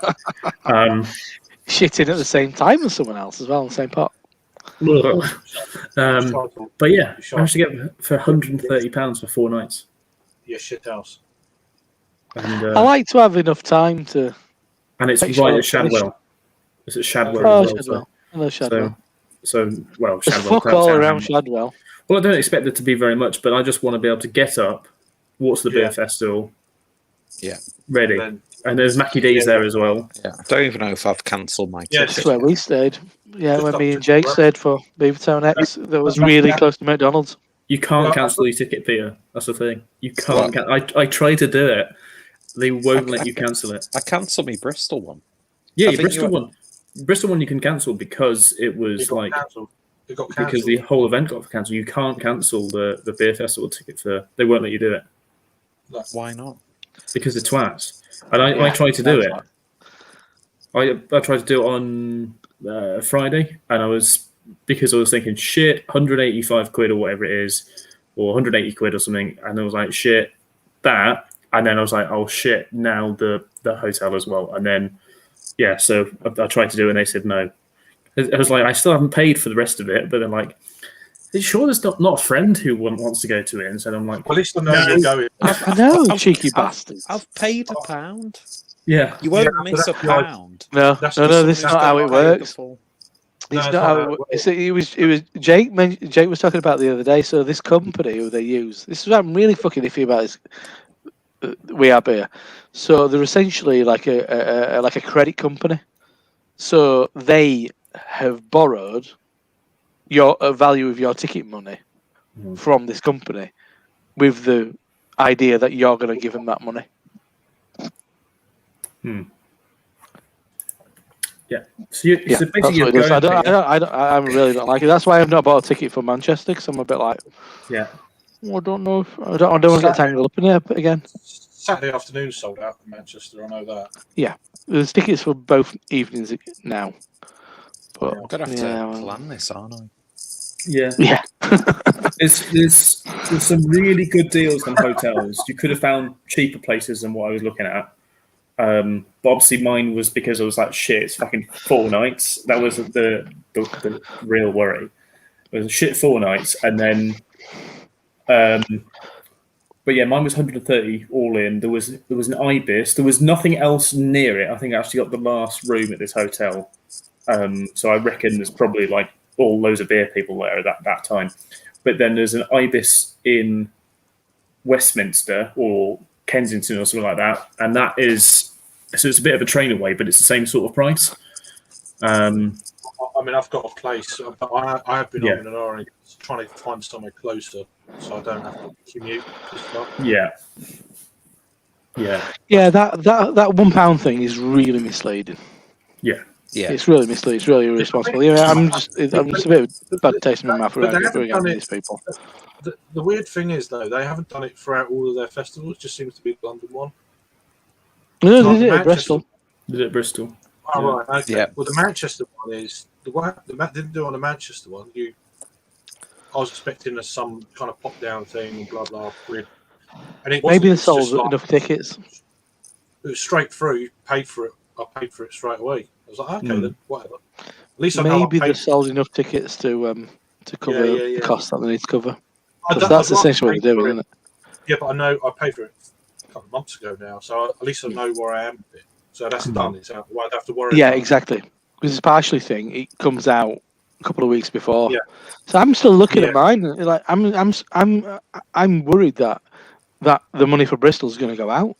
Shitting at the same time as someone else as well in the same pot. But yeah, I managed to get for £130 for 4 nights. Yeah, shit house. And, I like to have enough time to. And it's right at Shadwell. It's at Shadwell Oh, as well. Shadwell. I know Shadwell. Well, There's Shadwell. fuck all around Shadwell. Well, I don't expect it to be very much, but I just want to be able to get up, watch the beer festival. Yeah. Ready. And there's Mackie D's there as well. Yeah. I don't even know if I've cancelled my ticket. That's where we stayed. Yeah, when me and Jake stayed for Beavertown X, that was really close to McDonald's. You can't cancel your ticket, Peter. That's the thing. You can't. I tried to do it. They won't let you cancel it. I cancelled my Bristol one. Yeah, your Bristol one. Bristol one you can cancel because it was like... It got because cancelled. the whole event got cancelled. You can't cancel the beer festival ticket they won't let you do it. Why not? Because the twats. And I tried to do it. I tried to do it on Friday, and because I was thinking, shit, 185 quid or whatever it is, or 180 quid or something, and I was like, shit, that, and then I was like, oh shit, now the hotel as well, and then so I tried to do it, and they said no. I was like, I still haven't paid for the rest of it, but they're like, are you sure there's not a friend who wants to go to it? And so I'm like, well, at least I know you're going. I know, cheeky bastards. I've paid £1. yeah, You won't miss £1. No, That's no, just this is something not how it works. No, It's it's not how not it works. It was Jake was talking about the other day. So this company who they use, this is what I'm really fucking iffy about. Is We Are Beer. So they're essentially like a credit company. So they have borrowed your value of your ticket money from this company, with the idea that you're going to give them that money. Yeah. So basically, you're that's what it is. going I really don't like it. That's why I've not bought a ticket for Manchester, because I'm a bit like, yeah. I don't know if I don't want to get tangled up in it again. Saturday afternoon sold out in Manchester. I know that. Yeah, there's tickets for both evenings now. But I'm gonna have to plan this, aren't I? Yeah. There's some really good deals on hotels. You could have found cheaper places than what I was looking at. But obviously mine was because I was like, shit, it's fucking 4 nights. That was the real worry. It was a shit 4 nights, and then but yeah, mine was 130 all in. There was an ibis. There was nothing else near it. I think I actually got the last room at this hotel. So I reckon there's probably like all loads of beer people there at that time. But then there's an ibis in Westminster or Kensington or something like that, and that is, so it's a bit of a train away, but it's the same sort of price. I mean, I've got a place. I have been on and on trying to find somewhere closer, so I don't have to commute. Yeah. That £1 thing is really misleading. Yeah. It's really misleading. It's really irresponsible. I'm just a bit of bad taste in my mouth regarding these people. The weird thing is, though, they haven't done it throughout all of their festivals. It just seems to be the London one. No, they did it at Bristol. Did it at Bristol? Oh, right. Okay. Yeah. Well, the Manchester one is didn't do on the Manchester one. I was expecting some kind of pop down thing, blah blah. Weird. And it Maybe they wasn't, sold just like, enough tickets. It was straight through. Paid for it. I paid for it straight away. I was like, okay, then whatever. At least Maybe I they sold enough tickets to cover the cost that they need to cover. That's essentially what they're doing, isn't it? Yeah, but I know I paid for it a couple of months ago now, so at least I know where I am with it. So that's done. It's out. I won't have to worry. Yeah, about exactly. Because it's partially thing. It comes out a couple of weeks before. Yeah. So I'm still looking at mine. Like I'm worried that the money for Bristol is going to go out,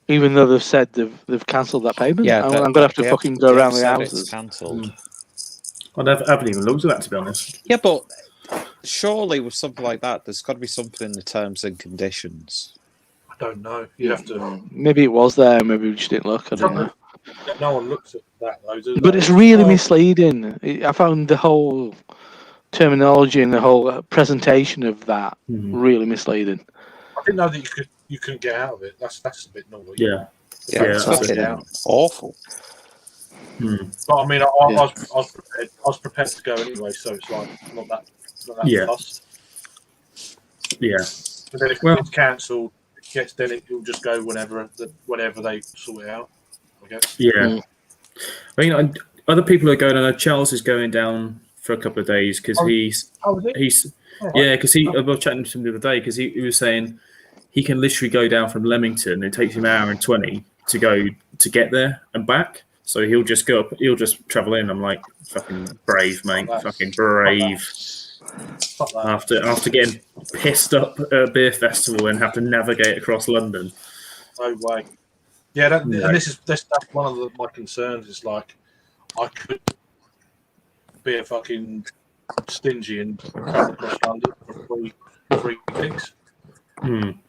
even though they've said they've cancelled that payment. Yeah, I'm going to have to fucking go around the houses. It's cancelled. I haven't even looked at that, to be honest. Yeah, but surely with something like that, there's got to be something in the terms and conditions. I don't know. You have to. Maybe it was there. Maybe we just didn't look. I don't know. No one looks at that though, do they? But it's really misleading. I found the whole terminology and the whole presentation of that really misleading. I didn't know that you couldn't get out of it. That's a bit naughty. Yeah, it's fucking awful. But I mean, I was prepared to go anyway, so it's like not that fussed. Yeah. But then if it's cancelled, then it'll just go whenever they sort it out, I guess. Yeah. I mean, other people are going. I know Charles is going down for a couple of days because because I was chatting to him the other day because he was saying he can literally go down from Leamington. It takes him an hour and 20 to get there and back. So he'll just go up. He'll just travel in. I'm like, fucking brave, mate. Fucking brave. After getting pissed up at a beer festival and have to navigate across London. No way. Yeah, and that's one of my concerns. Is like I could be a fucking stingy and travel across London for free gigs.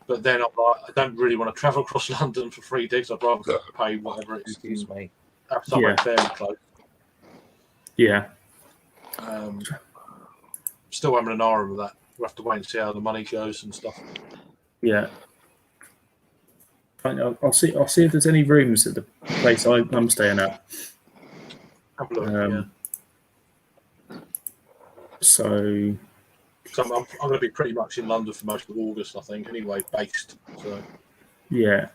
But then I'm like, I don't really want to travel across London for 3 gigs. I'd rather pay whatever it is. Excuse me. Have somewhere fairly close. Yeah. Still having an eye on that. We'll have to wait and see how the money goes and stuff. Yeah. I'll see if there's any rooms at the place I'm staying at. Have a look, So I'm going to be pretty much in London for most of August, I think. Anyway, based. So yeah.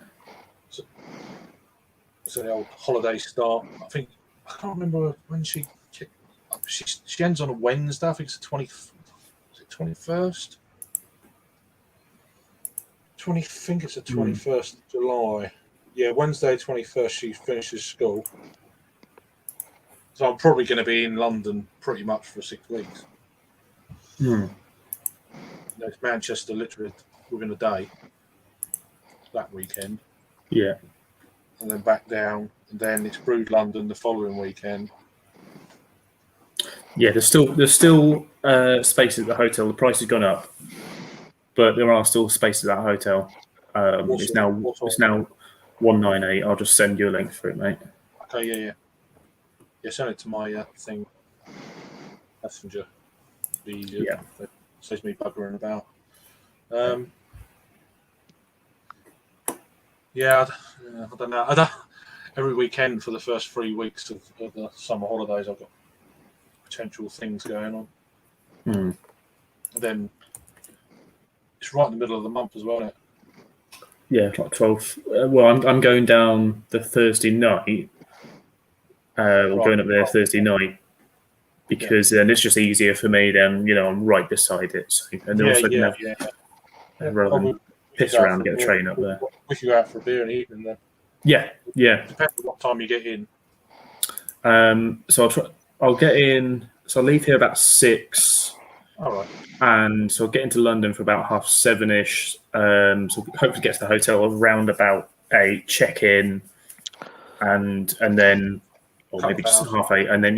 So the old holiday start. I can't remember when she ends on a Wednesday. I think it's the 21st. I think it's the 21st of July. Yeah, Wednesday 21st. She finishes school, so I'm probably going to be in London pretty much for 6 weeks. It's Manchester literally within a day. That weekend. Yeah. And then back down, and then it's Brood London the following weekend. Yeah, there's still spaces at the hotel. The price has gone up, but there are still spaces at the hotel. It's now 198. I'll just send you a link for it, mate. Okay, yeah. Send it to my thing, Messenger. It saves me buggering about. I don't know. Every weekend for the first 3 weeks of the summer holidays, I've got potential things going on. And then it's right in the middle of the month as well, isn't it? Yeah, like 12. Well, I'm going down the Thursday night. Going up there Thursday night because then it's just easier for me. Then I'm right beside it, and then also can have rather than piss around and get a train up there. We could go out for a beer in the evening then. Yeah. Depends on what time you get in. So I'll get in. So I'll leave here about 6. All right. And so I'll get into London for about 7:30ish. So hopefully get to the hotel around about 8. Check in, and then maybe just 8:30, and then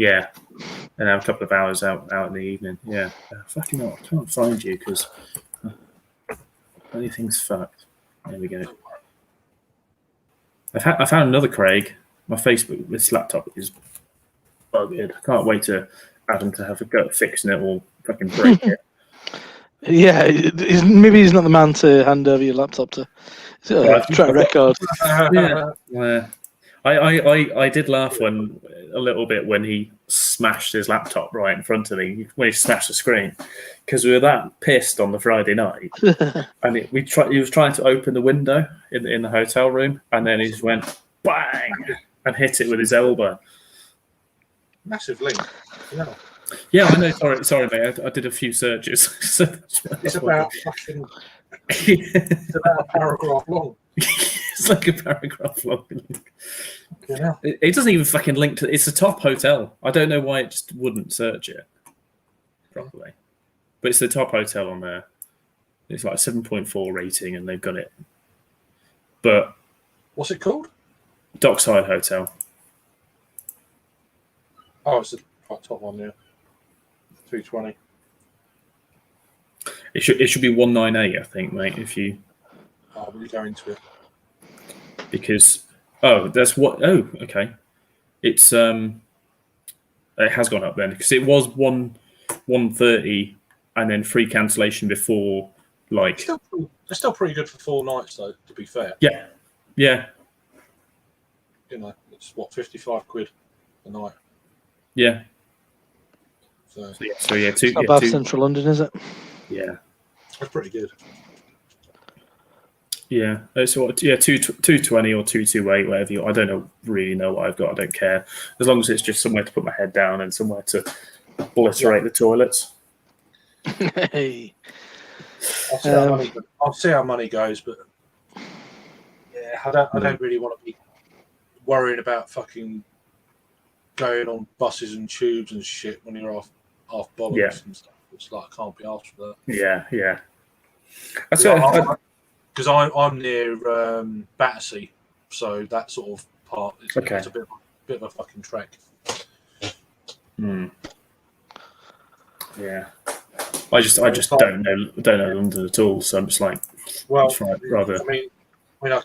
and have a couple of hours out in the evening. Yeah. Fucking hell, I can't find you because anything's fucked. There we go. I found another Craig. My Facebook, this laptop is buggered. I can't wait to Adam to have a go at fixing it or fucking break it. Yeah, maybe he's not the man to hand over your laptop to. Track record. Yeah. I did laugh a little bit when he smashed his laptop right in front of me when he smashed the screen because we were that pissed on the Friday night and he was trying to open the window in the hotel room and then he just went bang and hit it with his elbow. Massive link. Yeah, I know. Sorry, mate. I did a few searches. It's about fucking. It's about a paragraph long. It's like a paragraph long. Yeah. It doesn't even fucking link to. It's a top hotel. I don't know why it just wouldn't search it properly, but it's the top hotel on there. It's like a 7.4 rating, and they've got it. But what's it called? Dockside Hotel. Oh, it's the top one, yeah. 220. It should be 198, I think, mate. If you. Oh, will you go into it? Because okay. It's it has gone up then because it was 130 and then free cancellation before like. They're still pretty good for 4 nights though. To be fair. Yeah. It's what 55 quid a night. Yeah. So yeah, it's not bad central London, is it? Yeah. That's pretty good. Yeah. So what? Yeah, 220 or 228, whatever. I don't really know what I've got. I don't care as long as it's just somewhere to put my head down and somewhere to obliterate the toilets. Hey. I'll see how money goes, but yeah, I don't really want to be worrying about fucking going on buses and tubes and shit when you're off bollocks and stuff. It's like I can't be asked for that. Yeah. Because I'm near Battersea, so that sort of part is it's a bit of a fucking trek. Yeah. I just don't know London at all, so I'm just like, well, rather. I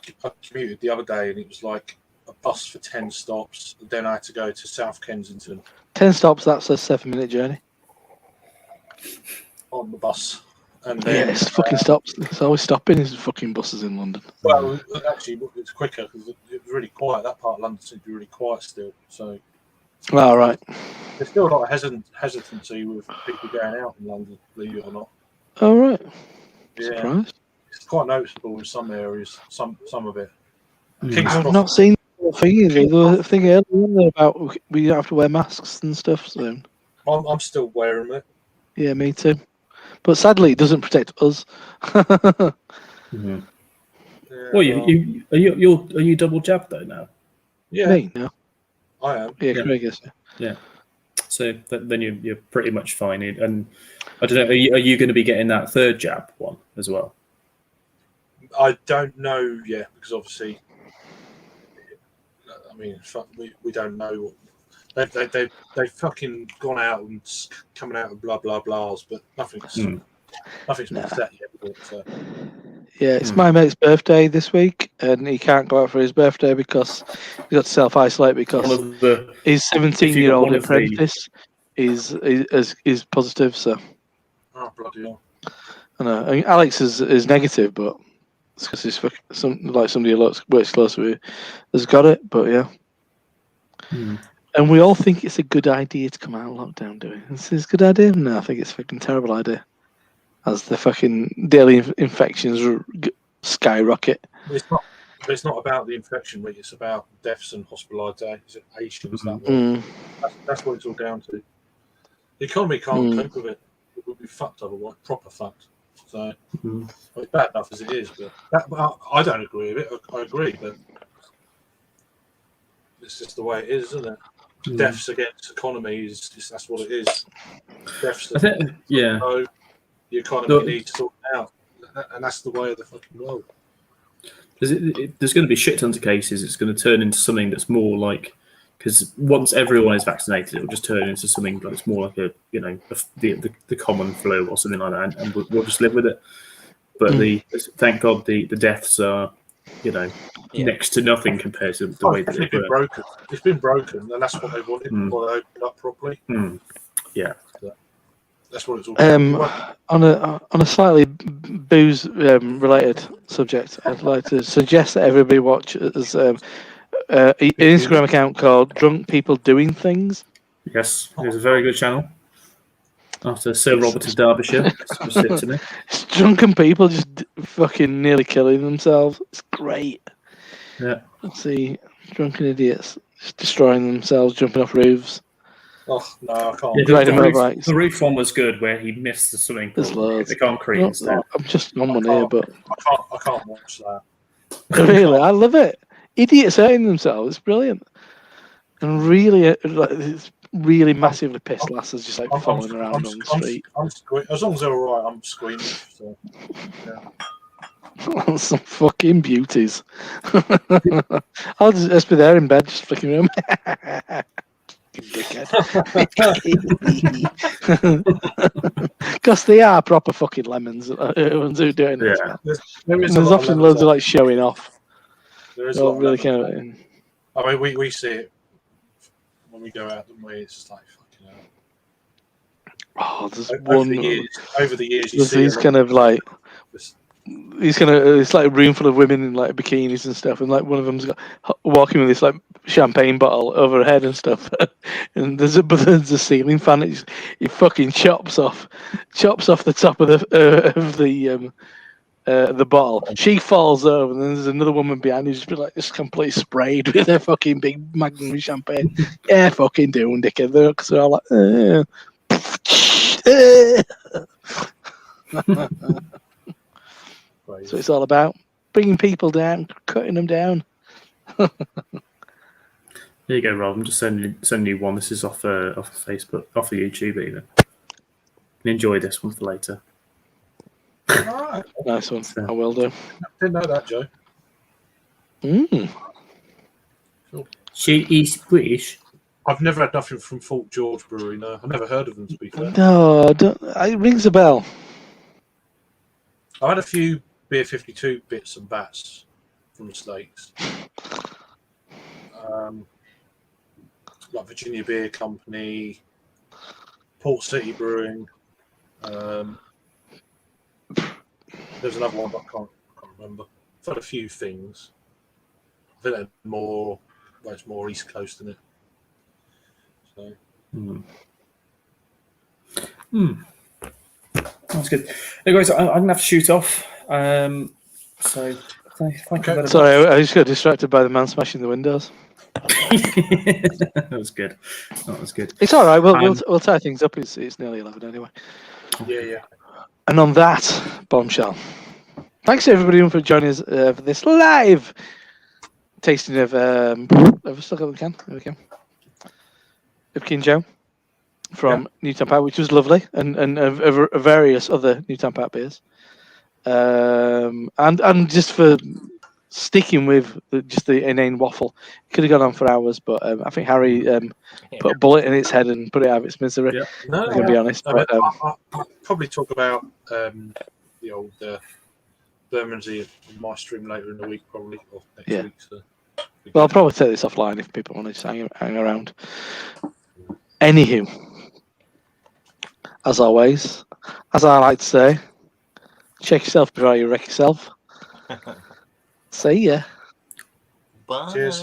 commuted the other day and it was like bus for 10 stops. Then I had to go to South Kensington 10 stops, that's a 7-minute journey. on the bus. And Yeah, then, it's fucking stops. It's always stopping his fucking buses in London. well, actually, it's quicker because it was really quiet. That part of London seemed to be really quiet still. So All right. there's still a lot of hesitancy with people going out in London, believe it or not. All right. Yeah, Surprised. it's quite noticeable in some areas, some of it. Mm. King's I've Cross- not seen the thing. The thing earlier wasn't there about we don't have to wear masks and stuff soon. I'm still wearing it. Yeah, me too. But sadly, it doesn't protect us. Mhm. Yeah, Well, are you double jabbed though now? yeah, Me, no. I am. Yeah, Yeah. Craig is. So then you're pretty much fine. And I don't know, are you going to be getting that third jab one as well? I don't know yet because obviously, I mean, we don't know what they've fucking gone out and coming out with blah blah blahs, but nothing's been set yet. But, Yeah, it's my mate's birthday this week, and he can't go out for his birthday because he's got to self-isolate because One of the his if you got 17-year-old one of the- apprentice is positive. So oh bloody hell! I know. I mean, Alex is negative, but it's because he's somebody who works close with has got it. But yeah. And we all think it's a good idea to come out of lockdown, do we? This is a good idea? No, I think it's a fucking terrible idea. As the fucking daily infections skyrocket. It's not about the infection rate. It's about deaths and hospitalisations. That's what it's all down to. The economy can't cope with it. It would be fucked otherwise, proper fucked. So well, it's bad enough as it is, but I don't agree with it. I agree, but it's just the way it is, isn't it? Deaths against economy that's what it is. Deaths. I think, yeah. So the economy needs to sort it out, and that's the way of the fucking world. There's going to be shit tons of cases. It's going to turn into something that's more like, because once everyone is vaccinated, it will just turn into something that's more like the common flu or something like that, and we'll just live with it. But thank God the deaths are, next to nothing compared to the way that it's been broken. It's been broken, and that's what they wanted. Before they opened up properly. Yeah. That's what it's all about. On a slightly booze related subject, I'd like to suggest that everybody watches an Instagram account called Drunk People Doing Things. Yes, it's a very good channel. After Sir Robert of Derbyshire, just said to me. It's drunken people just fucking nearly killing themselves. It's great. Yeah. Let's see, drunken idiots just destroying themselves, jumping off roofs. Oh no, I can't. Yeah, the roof one was good, where he missed the swimming pool. There's loads. The concrete instead. I'm just on one here, but I can't watch that. Really, I love it. Idiots hurting themselves. It's brilliant, and really, it's really massively pissed lasses just following around on the street. As long as they're all right, I'm screaming. So, yeah. Some fucking beauties. I'll just be there in bed, just flicking around. Because they are proper fucking lemons. Ones who are doing it. There's often loads of showing off. There is really kind of. I mean, we see it when we go out, don't we? It's just like fucking hell. Oh, there's one. Over the years, you there's see these kind of like. It's like a room full of women in like bikinis and stuff, and like one of them's walking with this like champagne bottle over her head and stuff, and there's a ceiling fan. It fucking chops off the top of the bottle. She falls over, and then there's another woman behind who's just completely sprayed with a fucking big magnum of champagne. Yeah, fucking doing dickhead. Because they're all like. So it's all about bringing people down, cutting them down. There you go, Rob. I'm just sending you one. This is off Facebook, off of YouTube even. Enjoy this one for later. All right. Nice one. I will do. Didn't know that, Joe. Cool. She is British. I've never had nothing from Fort George Brewery. No, I've never heard of them, to be fair. No, it rings a bell. I had a few Beer 52 bits and bats from the States. like Virginia Beer Company, Port City Brewing. There's another one, but I can't remember. I've had a few things. I think they're more, well, it's more East Coast, isn't it? So. That's good. Hey guys, I'm gonna have to shoot off. So thank you very much. Sorry, I just got distracted by the man smashing the windows. That was good. That was good. It's all right. We'll tie things up. It's nearly 11 anyway. Yeah. And on that bombshell, thanks to everybody for joining us for this live tasting of. Have we still got the can? There we go. Of Kinjo from Newtown Park, which was lovely, and various other Newtown Park beers. And just for sticking with the inane waffle, could have gone on for hours, but I think Harry put a bullet in its head and put it out of its misery. Yeah. I'm gonna be honest. I'll probably talk about the old Bermondsey on my stream later in the week, probably, or next week. So. Well, I'll probably take this offline if people want to hang around. Anywho, as always, as I like to say, check yourself before you wreck yourself. See ya. Bye. Cheers.